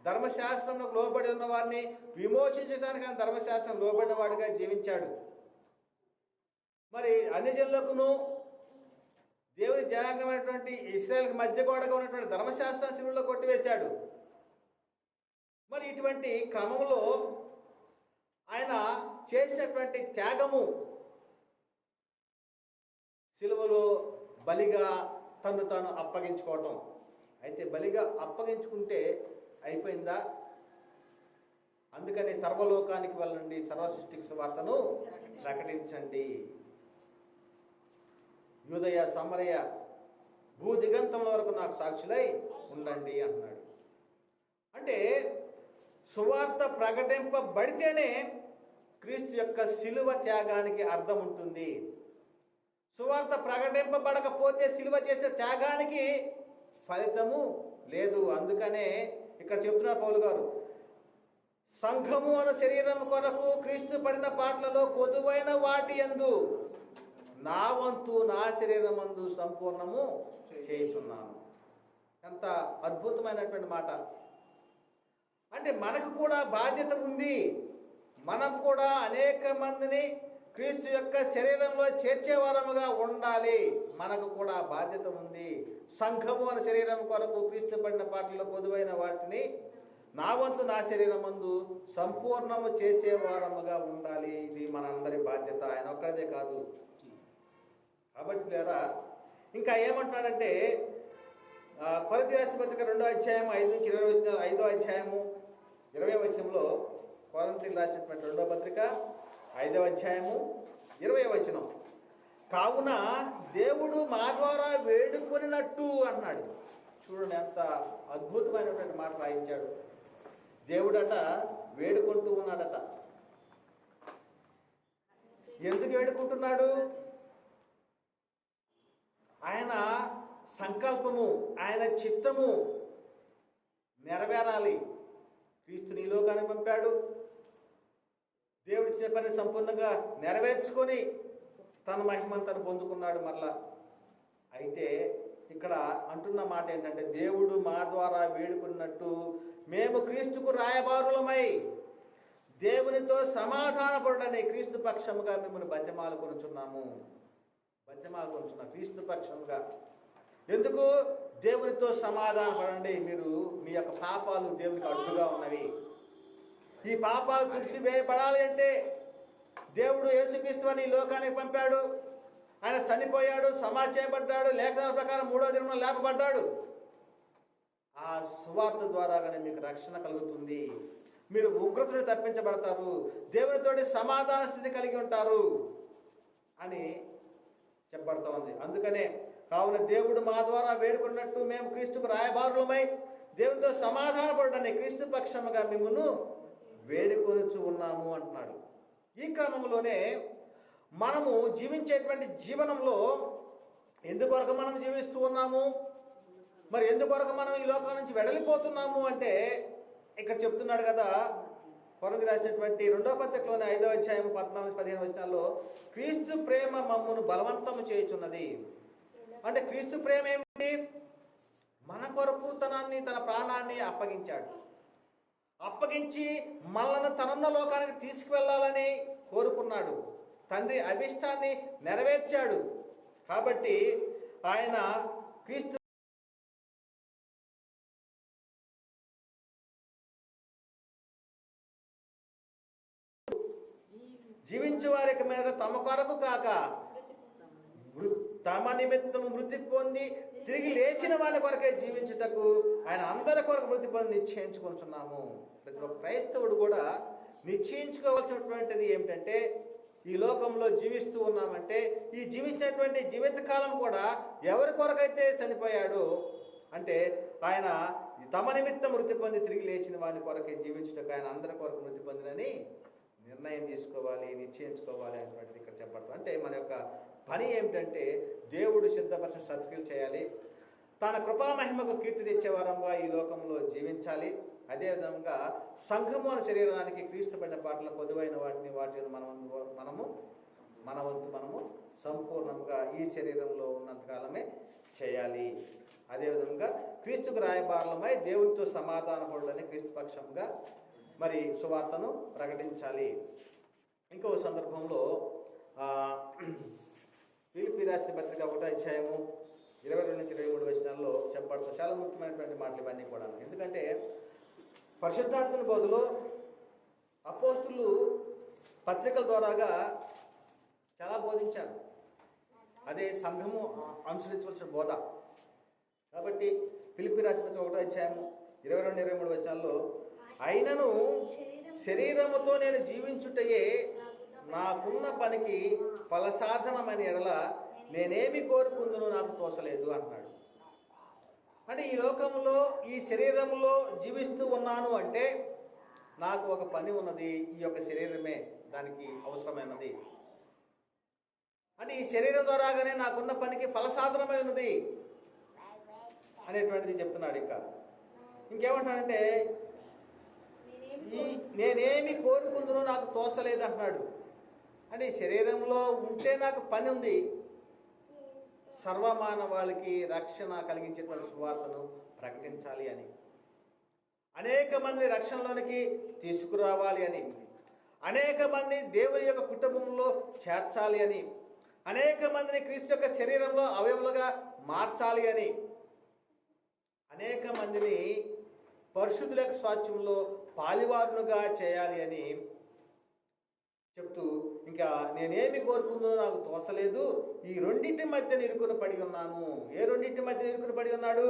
ధర్మశాస్త్రంలో లోబడి ఉన్న వారిని విమోచించడానికి ఆయన ధర్మశాస్త్రం లోబడిన వాడిగా జీవించాడు. మరి అన్ని జనులకును దేవుని జనాంగమైనటువంటి ఇశ్రాయేలుకి మధ్య గోడగా ఉన్నటువంటి ధర్మశాస్త్రం శిలువలో కొట్టివేశాడు. మరి ఇటువంటి క్రమంలో ఆయన చేసినటువంటి త్యాగము, శిలువలో బలిగా తాను అప్పగించుకోవటం. అయితే బలిగా అప్పగించుకుంటే అయిపోయిందా? అందుకని సర్వలోకానికి వెళ్ళండి, సర్వ సృష్టికి సువార్తను ప్రకటించండి, యూదయ సమరయ భూదిగంతం వరకు నాకు సాక్షులై ఉండండి అన్నాడు. అంటే సువార్త ప్రకటింపబడితేనే క్రీస్తు యొక్క శిలువ త్యాగానికి అర్థం ఉంటుంది. సువార్త ప్రకటింపబడకపోతే శిలువ చేసే త్యాగానికి ఫలితము లేదు. అందుకనే ఇక్కడ చెప్తున్నారు పౌలు గారు, సంఘము అను శరీరం కొరకు క్రీస్తు పడిన పాటలలో కొదువైన వాటి యందు నా వంతు నా శరీరమందు సంపూర్ణము చేయుచున్నాను. ఎంత అద్భుతమైనటువంటి మాట. అంటే మనకు కూడా బాధ్యత ఉంది. మనం కూడా అనేక మందిని క్రీస్తు యొక్క శరీరంలో చేర్చేవారముగా ఉండాలి. మనకు కూడా బాధ్యత ఉంది. సంఘము అనే శరీరం కొరకు క్రీస్తు పడిన పాటల్లో కొదువైన వాటిని నా వంతు నా శరీరమందు సంపూర్ణము చేసేవారముగా ఉండాలి. ఇది మనందరి బాధ్యత, ఆయన ఒక్కరిదే కాదు. కాబట్టి లేరా ఇంకా ఏమంటున్నాడంటే, కొరింథీ రాసిన పత్రిక 2:5-20 కొరింథీయులకు రాసినటువంటి 2వ పత్రిక 5:20 కావున దేవుడు మా ద్వారా వేడుకొనినట్టు అన్నాడు. చూడండి ఎంత అద్భుతమైనటువంటి మాట రాయించాడు. దేవుడట వేడుకుంటూ ఉన్నాడట. ఎందుకు వేడుకుంటున్నాడు? ఆయన సంకల్పము, ఆయన చిత్తము నెరవేరాలి. క్రీస్తు ఈ లోకానికి పంపాడు. దేవుడి ఇచ్చిన పని సంపూర్ణంగా నెరవేర్చుకొని తన మహిమను తను పొందుకున్నాడు మరలా. అయితే ఇక్కడ ఇక్కడ అంటున్న మాట ఏంటంటే, దేవుడు మా ద్వారా వేడుకున్నట్టు మేము క్రీస్తుకు రాయబారులమై దేవునితో సమాధానపడని క్రీస్తు పక్షముగా మిమ్మల్ని బతిమాలుకొనుచున్నాము. క్రీస్తు పక్షముగా ఎందుకు? దేవునితో సమాధానపడండి. మీరు మీ యొక్క పాపాలు దేవునికి అడ్డుగా ఉన్నవి. ఈ పాపాలు తుడిచివేయబడాలి అంటే దేవుడు యేసుక్రీస్తు అని ఈ లోకానికి పంపాడు. ఆయన చనిపోయాడు, సమాధి చేయబడ్డాడు, లేఖనాల ప్రకారం 3వ దినమున లేపబడ్డాడు. ఆ సువార్త ద్వారాగానే మీకు రక్షణ కలుగుతుంది. మీరు ఉగ్రతను తప్పించబడతారు, దేవునితోటి సమాధాన స్థితి కలిగి ఉంటారు అని చెప్పబడతా ఉంది. అందుకనే కావున దేవుడు మా ద్వారా వేడుకున్నట్టు మేము క్రీస్తుకు రాయబారులమై దేవునితో సమాధానపడని క్రీస్తు పక్షముగా మిమ్మును వేడుకొనుచు ఉన్నాము అంటున్నాడు. ఈ క్రమంలోనే మనము జీవించేటువంటి జీవనంలో ఎందుకొరకు మనం జీవిస్తూ ఉన్నాము, మరి ఎందుకొరకు మనం ఈ లోకం నుంచి వెడలిపోతున్నాము అంటే ఇక్కడ చెప్తున్నాడు కదా, కొరింథీ రాసినటువంటి 2వ పత్రికలోని 5వ అధ్యాయం 14-15 వచనాల్లో క్రీస్తు ప్రేమ మమ్మును బలవంతము చేయుచున్నది. అంటే క్రీస్తు ప్రేమ ఏమిటి? మన కొరకు తన ప్రాణాన్ని అప్పగించి మనల్ని తనున్న లోకానికి తీసుకువెళ్ళాలని కోరుకున్నాడు. తండ్రి అభిష్టాన్ని నెరవేర్చాడు. కాబట్టి ఆయన క్రీస్తు జీవించే వారికి మీద తమ కొరకు కాక తమ నిమిత్తము మృతి పొంది తిరిగి లేచిన వారి కొరకే జీవించుటకు ఆయన అందరి కొరకు మృతి పొంది నిశ్చయించుకుంటున్నాము. ప్రతి ఒక్క క్రైస్తవుడు కూడా నిశ్చయించుకోవాల్సినటువంటిది ఏమిటంటే, ఈ లోకంలో జీవిస్తూ ఉన్నామంటే ఈ జీవించినటువంటి జీవితకాలం కూడా ఎవరి కొరకైతే చనిపోయాడో, అంటే ఆయన తమ నిమిత్తం మృతి పొంది తిరిగి లేచిన వారి కొరకే జీవించుటకు ఆయన అందరి కొరకు మృతి పొందినని నిర్ణయం తీసుకోవాలి, నిశ్చయించుకోవాలి అనేటువంటిది ఇక్కడ చెప్పబడుతుంది. అంటే మన యొక్క పని ఏమిటంటే దేవుడు సిద్ధపరిచిన సత్క్రియలు చేయాలి, తన కృపామహిమకు కీర్తి తెచ్చేవారంగా ఈ లోకంలో జీవించాలి. అదేవిధంగా సంఘము అనే శరీరానికి క్రీస్తు పడిన పాటల కొదువైన వాటిని మన వంతు మనము సంపూర్ణంగా ఈ శరీరంలో ఉన్నంతకాలమే చేయాలి. అదేవిధంగా క్రీస్తుకు రాయబారులమై దేవునితో సమాధానపడాలని క్రీస్తు పక్షంగా మరి సువార్తను ప్రకటించాలి. ఇంకో సందర్భంలో ఫిలిప్పీ రాసిన పత్రిక 1వ అధ్యాయము 22-23 వచనాల్లో చెప్పబడుతుంది. చాలా ముఖ్యమైనటువంటి మాటలు ఇవన్నీ కూడా. ఎందుకంటే పరిశుద్ధాత్మని బోధలో అపోస్తులు పత్రికల ద్వారాగా చాలా బోధించారు. అదే సంఘము అనుసరించవలసిన బోధ. కాబట్టి ఫిలిప్పీ రాసిన పత్రిక 1వ అధ్యాయము 22-23 వచనాల్లో అయినను శరీరముతో నేను జీవించుటయే నాకున్న పనికి ఫలసాధనమైన ఎడల నేనేమి కోరుకుందునో నాకు తోసలేదు అంటున్నాడు. అంటే ఈ లోకంలో ఈ శరీరంలో జీవిస్తూ ఉన్నాను అంటే నాకు ఒక పని ఉన్నది, ఈ యొక్క శరీరమే దానికి అవసరమైనది. అంటే ఈ శరీరం ద్వారాగానే నాకున్న పనికి ఫలసాధనమైనది అనేటువంటిది చెప్తున్నాడు. ఇంకేమంటాడంటే నేనేమి కోరుకుందునో నాకు తోస్తలేదు అంటున్నాడు. అంటే ఈ శరీరంలో ఉంటే నాకు పని ఉంది, సర్వమానవాళికి రక్షణ కలిగించేటువంటి సువార్తను ప్రకటించాలి అని, అనేక మంది రక్షణలోనికి తీసుకురావాలి అని, అనేక మంది దేవుని యొక్క కుటుంబంలో చేర్చాలి అని, అనేక మందిని క్రీస్తు యొక్క శరీరంలో అవయములుగా మార్చాలి అని, అనేక మందిని పరిశుద్ధుల యొక్క స్వాస్థ్యంలో పాలివారులుగా చేయాలి అని చెప్తూ, ఇంకా నేనేమి కోరుకుందో నాకు తోసలేదు, ఈ రెండింటి మధ్య ఇరుకుని పడి ఉన్నాను. ఏ రెండింటి మధ్య ఇరుకుని పడి ఉన్నాడు?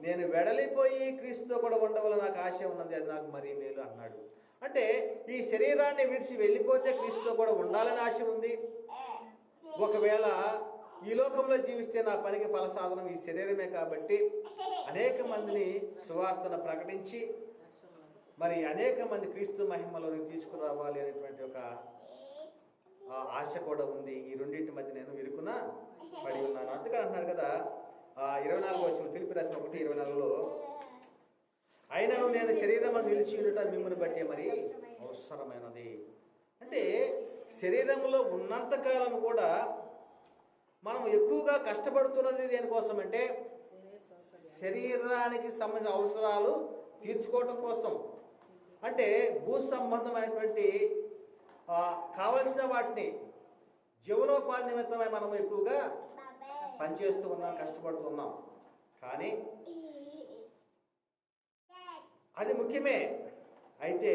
నేను వెడలిపోయి క్రీస్తుతో కూడా ఉండవలన నాకు ఆశ ఉన్నది, అది నాకు మరీ మేలు అన్నాడు. అంటే ఈ శరీరాన్ని విడిచి వెళ్ళిపోతే క్రీస్తుతో కూడా ఉండాలని ఆశ ఉంది. ఒకవేళ ఈ లోకంలో జీవిస్తే నా పనికి ఫలసాధనం ఈ శరీరమే. కాబట్టి అనేక మందిని సువార్తను ప్రకటించి మరి అనేక మంది క్రీస్తు మహిమలోకి తీసుకురావాలి అనేటువంటి ఒక ఆశ కూడా ఉంది. ఈ రెండింటి మధ్య నేను ఇరుకున పడి ఉన్నాను. అందుకని అంటున్నాడు కదా 24 వచనం ఫిలిప్పీ రాసిన 1:24లో అయినను నేను శరీరం నిలిచి ఉండట మిమ్మల్ని బట్టి మరి అవసరమైనది. అంటే శరీరంలో ఉన్నంతకాలం కూడా మనం ఎక్కువగా కష్టపడుతున్నది దేనికోసం అంటే శరీరానికి సంబంధించిన అవసరాలు తీర్చుకోవటం కోసం, అంటే భూ సంబంధమైనటువంటి కావలసిన వాటిని జీవనోపాధి నిమిత్తమై మనం ఎక్కువగా పనిచేస్తూ ఉన్నాం, కష్టపడుతున్నాం. కానీ అది ముఖ్యమే. అయితే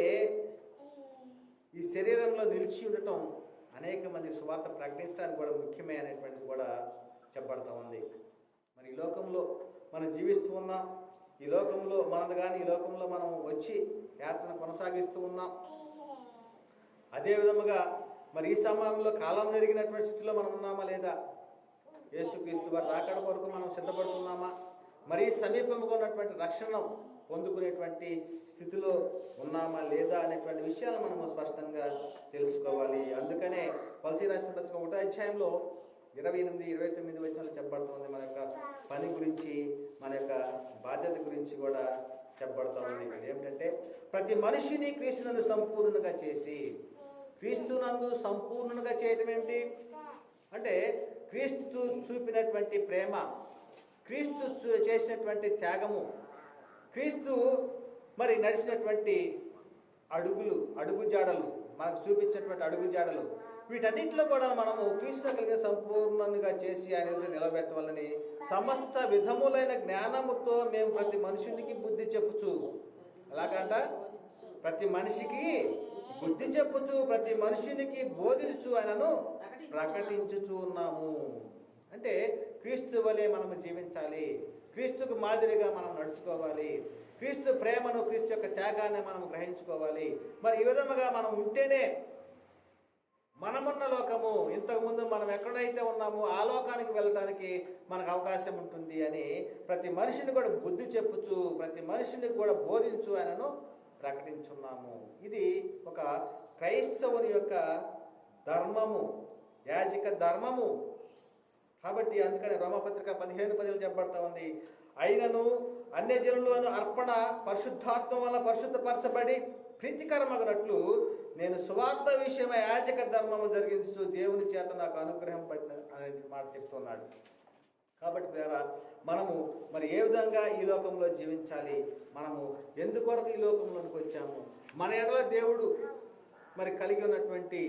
ఈ శరీరంలో నిలిచి ఉండటం అనేక మంది సువార్త ప్రకటించడానికి కూడా ముఖ్యమే అనేటువంటిది కూడా చెప్పబడుతూ ఉంది. మరి ఈ లోకంలో మనం జీవిస్తూ ఉన్నాం, ఈ లోకంలో మనది కానీ ఈ లోకంలో మనం వచ్చి యాత్రను కొనసాగిస్తూ ఉన్నాం. అదే విధముగా మరి ఈ సమయంలో కాలం జరిగినటువంటి స్థితిలో మనం ఉన్నామా లేదా? యేసుక్రీస్తు వారి రాకడ వరకు మనం సిద్ధపడుతున్నామా? మరి సమీపంగా ఉన్నటువంటి రక్షణ పొందుకునేటువంటి స్థితిలో ఉన్నామా లేదా అనేటువంటి విషయాలు మనము స్పష్టంగా తెలుసుకోవాలి. అందుకనే కొలసీ రాసిన పత్రిక 1వ అధ్యాయంలో 28, 29 వచనాలు చెప్పబడుతుంది. మన యొక్క పని గురించి, మన యొక్క బాధ్యత గురించి కూడా చెప్పబడుతూ ఉంది. ఏమిటంటే, ప్రతి మనిషిని క్రీస్తునందు సంపూర్ణంగా చేసి, క్రీస్తునందు సంపూర్ణంగా చేయటం ఏమిటి అంటే, క్రీస్తు చూపినటువంటి ప్రేమ, క్రీస్తు చేసినటువంటి త్యాగము, క్రీస్తు మరి నడిచినటువంటి అడుగుజాడలు, మనకు చూపించినటువంటి అడుగుజాడలు, వీటన్నింటిలో కూడా మనము క్రీస్తు కలిగిన సంపూర్ణంగా చేసి ఆయన ఎదుట నిలబెట్టవాలని సమస్త విధములైన జ్ఞానముతో మేము ప్రతి మనుషునికి బుద్ధి చెప్పుచు, ఎలాగంట ప్రతి మనిషికి బుద్ధి చెప్పుచు, ప్రతి మనుషునికి బోధించు ఆయనను ప్రకటించుచు ఉన్నాము. అంటే క్రీస్తు వలె మనము జీవించాలి, క్రీస్తుకు మాదిరిగా మనం నడుచుకోవాలి, క్రీస్తు ప్రేమను, క్రీస్తు యొక్క త్యాగాన్ని మనం గ్రహించుకోవాలి. మరి ఈ విధముగా మనం ఉంటేనే మనమున్న లోకము, ఇంతకుముందు మనం ఎక్కడైతే ఉన్నామో ఆ లోకానికి వెళ్ళడానికి మనకు అవకాశం ఉంటుంది అని ప్రతి మనిషిని కూడా బుద్ధి చెప్పుచు, ప్రతి మనిషిని కూడా బోధించు ఆయనను ప్రకటించున్నాము. ఇది ఒక క్రైస్తవుని యొక్క ధర్మము, యాజక ధర్మము. కాబట్టి అందుకని రోమపత్రిక 15:10 చెప్పబడతా ఉంది, అయినను అన్యజనులను అర్పణ పరిశుద్ధాత్మ వల్ల పరిశుద్ధపరచబడి ప్రీతికరమగినట్లు నేను సువార్త విషయమై యాజక ధర్మము జరిగించు దేవుని చేత నాకు అనుగ్రహం పడిన అనే మాట చెప్తున్నాడు. కాబట్టి ప్రియరా, మనము మరి ఏ విధంగా ఈ లోకంలో జీవించాలి, మనము ఎందుకొరకు ఈ లోకంలోనికి వచ్చాము, మన ఎడల దేవుడు మరి కలిగి ఉన్నటువంటి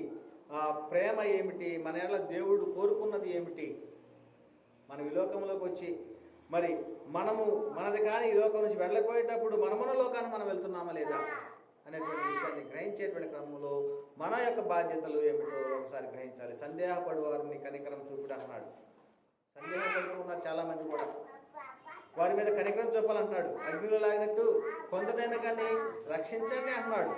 ప్రేమ ఏమిటి, మన ఎడల దేవుడు కోరుకున్నది ఏమిటి, మనం ఈ లోకంలోకి వచ్చి మరి మనది కానీ ఈ లోకం నుంచి వెళ్ళకపోయేటప్పుడు మనమున్న లోకాన్ని మనం వెళ్తున్నామా లేదా అనేటువంటి విషయాన్ని గ్రహించేటువంటి క్రమంలో మన యొక్క బాధ్యతలు ఏమిటో ఒకసారి గ్రహించాలి. సందేహపడు వారిని కనికరం చూపుడు అన్నాడు. సందేహపడుతూ ఉన్నారు చాలామంది కూడా, వారి మీద కనికరం చూపాలంటున్నాడు. అగ్నిలో లాగినట్టు కొందరైనా కానీ రక్షించండి అంటున్నాడు.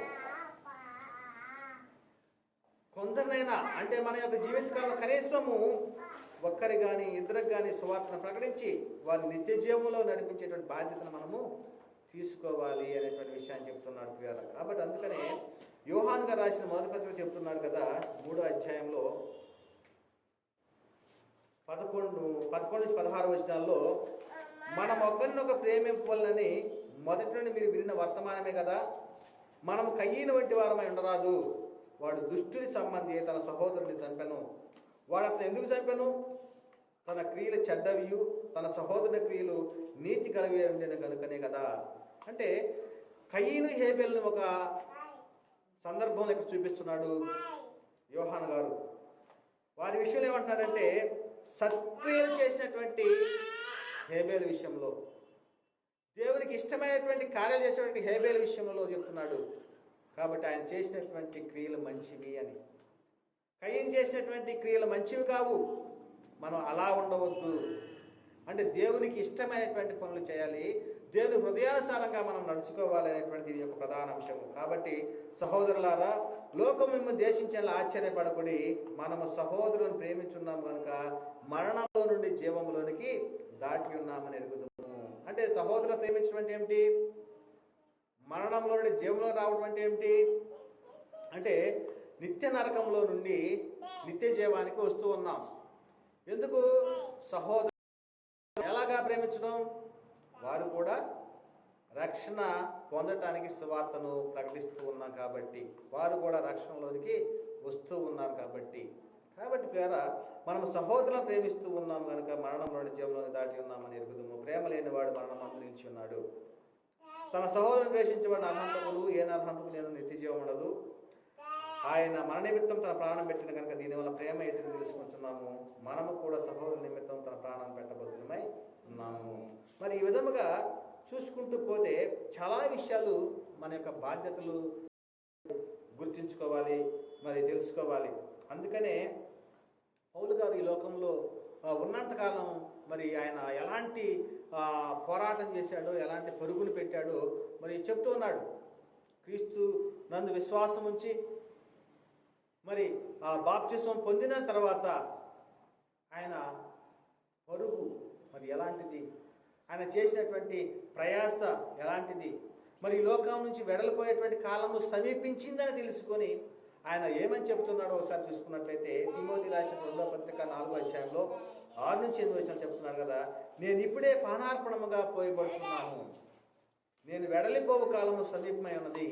కొందరినైనా అంటే మన యొక్క జీవితకాలంలో కనీసము ఒక్కరి కానీ ఇద్దరికి కానీ సువార్తను ప్రకటించి వారి నిత్య జీవంలో నడిపించేటువంటి బాధ్యతను మనము తీసుకోవాలి అనేటువంటి విషయాన్ని చెప్తున్నాడు ప్రియారా. కాబట్టి అందుకనే యోహాను గారు రాసిన మొదటి పత్రిక చెప్తున్నాడు కదా, 3వ అధ్యాయంలో 11-16 వచనాల్లో, మనం ఒకరినొకరు ప్రేమింపవలనని మొదటి నుండి మీరు విన్న వర్తమానమే కదా, మనము కయ్యను వంటి వారమై ఉండరాదు. వాడు దుష్టుని సంబంధి తన సహోదరుని చంపెను. వాడు అతను ఎందుకు చంపెను? తన క్రియలు చెడ్డవియు తన సహోదరుని క్రియలు నీతి కలిగి ఉండిన కనుకనే కదా. అంటే కయ్యను హేబెల్ని ఒక సందర్భంలో ఇక్కడ చూపిస్తున్నాడు యోహాను గారు. వారి విషయంలో ఏమంటున్నాడంటే, సత్క్రియలు చేసినటువంటి హేబెల్ విషయంలో, దేవునికి ఇష్టమైనటువంటి కార్యాలు చేసినటువంటి హేబెల్ విషయంలో చెప్తున్నాడు. కాబట్టి ఆయన చేసినటువంటి క్రియలు మంచివి అని. కయ్యను చేసినటువంటి క్రియలు మంచివి కావు, మనం అలా ఉండవద్దు. అంటే దేవునికి ఇష్టమైనటువంటి పనులు చేయాలి, దేవుని హృదయానుసారంగా మనం నడుచుకోవాలి అనేటువంటిది ఇది ఒక ప్రధాన అంశము. కాబట్టి సహోదరులారా, లోకం మిమ్మల్ని దేశించేలా ఆశ్చర్యపడకుడి, మనము సహోదరులను ప్రేమించున్నాము కనుక మరణంలో నుండి జీవంలోనికి దాటి ఉన్నామని ఎరుగుదాము. అంటే సహోదరులను ప్రేమించడం అంటే ఏమిటి? మరణంలో నుండి జీవంలో రావడం అంటే ఏమిటి? అంటే నిత్య నరకంలో నుండి నిత్య జీవానికి వస్తూ ఉన్నాం. ఎందుకు? సహోదరు ఎలాగా ప్రేమించడం? వారు కూడా రక్షణ పొందటానికి సువార్తను ప్రకటిస్తూ ఉన్నాం కాబట్టి, వారు కూడా రక్షణలోనికి వస్తూ ఉన్నారు కాబట్టి ప్రియరా, మనం సహోదరులను ప్రేమిస్తూ ఉన్నాం కనుక మరణంలోని జీవంలోని దాటి ఉన్నామని ఎరుగుదాము. ప్రేమ లేనివాడు మరణమందు నిలిచి ఉన్నాడు. తన సహోదరుని ద్వేషించేవాడు అర్హంతకులు, ఏ అర్హంతకు లేదు, నిత్య జీవం ఉండదు. ఆయన మన నిమిత్తం తన ప్రాణం పెట్టిన కనుక దీనివల్ల ప్రేమ ఏంటని తెలుసుకుంటున్నాము. మనము కూడా సహోదరు నిమిత్తం తన ప్రాణం పెట్టబోతున్నమై ఉన్నాము. మరి ఈ విధముగా చూసుకుంటూ పోతే చాలా విషయాలు మన యొక్క బాధ్యతలు గుర్తించుకోవాలి, మరి తెలుసుకోవాలి. అందుకనే పౌలు గారు ఈ లోకంలో ఉన్నంతకాలం మరి ఆయన ఎలాంటి పోరాటం చేశాడో, ఎలాంటి పరుగును పెట్టాడో మరి చెప్తూ ఉన్నాడు. క్రీస్తు నందు విశ్వాసం ఉంచి మరి ఆ బాప్తిస్మం పొందిన తర్వాత ఆయన పరుగు మరి ఎలాంటిది, ఆయన చేసినటువంటి ప్రయాస ఎలాంటిది, మరి ఈ లోకం నుంచి వెడలిపోయేటువంటి కాలము సమీపించిందని తెలుసుకొని ఆయన ఏమని చెప్తున్నాడో ఒకసారి చూసుకున్నట్లయితే తిమోతి రాసిన 2వ పత్రిక 4వ అధ్యాయంలో 6-8 చెప్తున్నాడు కదా, నేను ఇప్పుడే ప్రాణార్పణముగా పోయబడుతున్నాను, నేను వెడలిపోవు కాలము సమీపమై ఉన్నది,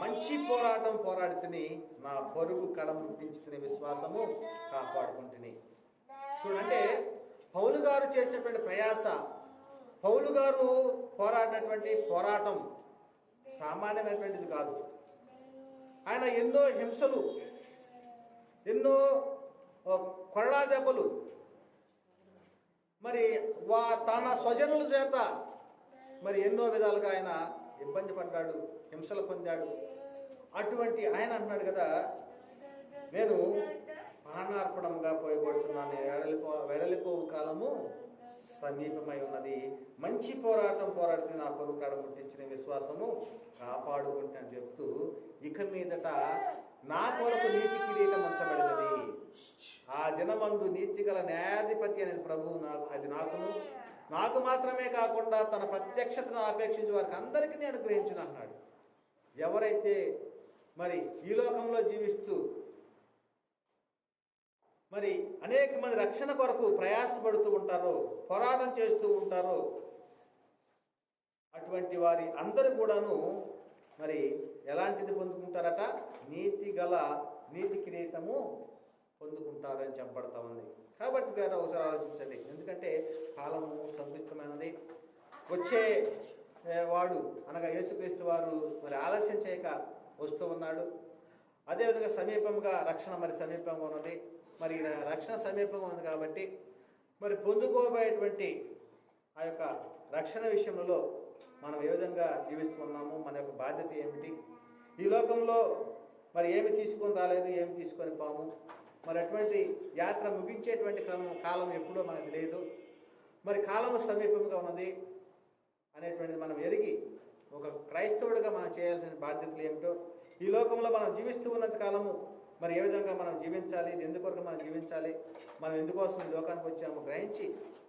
మంచి పోరాటం పోరాడితిని, నా పరుగు కడముట్టించుకునే విశ్వాసము కాపాడుకుంటుని. చూడంటే పౌలు గారు చేసినటువంటి ప్రయాస, పౌలు గారు పోరాడినటువంటి పోరాటం సామాన్యమైనటువంటిది కాదు. ఆయన ఎన్నో హింసలు, ఎన్నో కొరడా దెబ్బలు, మరి తన స్వజనుల చేత మరి ఎన్నో విధాలుగా ఆయన ఇబ్బంది పడ్డాడు, హింసలు పొందాడు. అటువంటి ఆయన అంటున్నాడు కదా, నేను ప్రాణార్పణంగా పోయబడుతున్నాను, వెడలిపోవు కాలము సమీపమై ఉన్నది, మంచి పోరాటం పోరాడితే నా పరుగు కాడ ముట్టించిన విశ్వాసము కాపాడుకుంటానని చెప్తూ ఇక మీదట నా కొరకు నీతి కిరీటం ఉంచబడినది, ఆ దినమందు నీతి గల న్యాయాధిపతి అనేది ప్రభువు అది నాకు మాత్రమే కాకుండా తన ప్రత్యక్షతను అపేక్షించే వారికి అందరికీ నేను గ్రహించును అన్నాడు. ఎవరైతే మరి ఈ లోకంలో జీవిస్తూ మరి అనేక మంది రక్షణ కొరకు ప్రయాసపడుతూ ఉంటారో, పోరాటం చేస్తూ ఉంటారో, అటువంటి వారి అందరూ కూడాను మరి ఎలాంటిది పొందుకుంటారట, నీతి కిరీటము పొందుకుంటారని చెప్పబడతా ఉంది. కాబట్టి వేరే ఒకసారి ఆలోచించండి. ఎందుకంటే కాలము సంక్లిష్టమైనది. వచ్చే వాడు అనగా యేసుక్రీస్తు వారు మరి ఆలస్యం చేయక వస్తూ ఉన్నాడు. అదేవిధంగా సమీపంగా రక్షణ మరి సమీపంగా ఉన్నది. మరి రక్షణ సమీపంగా ఉంది కాబట్టి మరి పొందుకోబోయేటువంటి ఆ యొక్క రక్షణ విషయంలో మనం ఏ విధంగా జీవిస్తున్నాము, మన యొక్క బాధ్యత ఏమిటి, ఈ లోకంలో మరి ఏమి తీసుకొని రాలేదు, ఏమి తీసుకొని పోము, మరి అటువంటి యాత్ర ముగించేటువంటి కాలం ఎప్పుడో మనకు లేదు. మరి కాలము సమీపంగా ఉన్నది అనేటువంటిది మనం ఎరిగి ఒక క్రైస్తవుడిగా మనం చేయాల్సిన బాధ్యతలు ఏమిటో, ఈ లోకంలో మనం జీవిస్తూ ఉన్నంత కాలము మరి ఏ విధంగా మనం జీవించాలి, ఎందుకొరకు మనం జీవించాలి, మనం ఎందుకోసం ఈ లోకానికి వచ్చాము గ్రహించి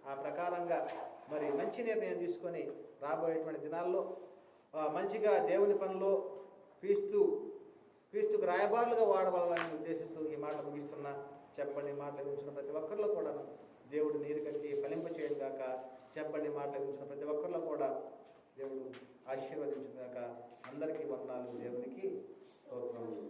ఆ ప్రకారంగా మరి మంచి నిర్ణయం తీసుకొని రాబోయేటువంటి దినాల్లో మంచిగా దేవుని పనిలో క్రీస్తుకు రాయబారులుగా వాడవాలని ఉద్దేశిస్తూ ఈ మాట ముగిస్తున్నా. చెప్పండి మాటలు ఉంచిన ప్రతి ఒక్కరిలో కూడా దేవుడు నీరు కట్టి ఫలింపచేయడం గాక. చెప్పండి మాటలు ఉంచిన ప్రతి ఒక్కరిలో కూడా దేవుడు ఆశీర్వదించిన గాక. అందరికీ వందనాలు. దేవునికి స్తోత్రములు.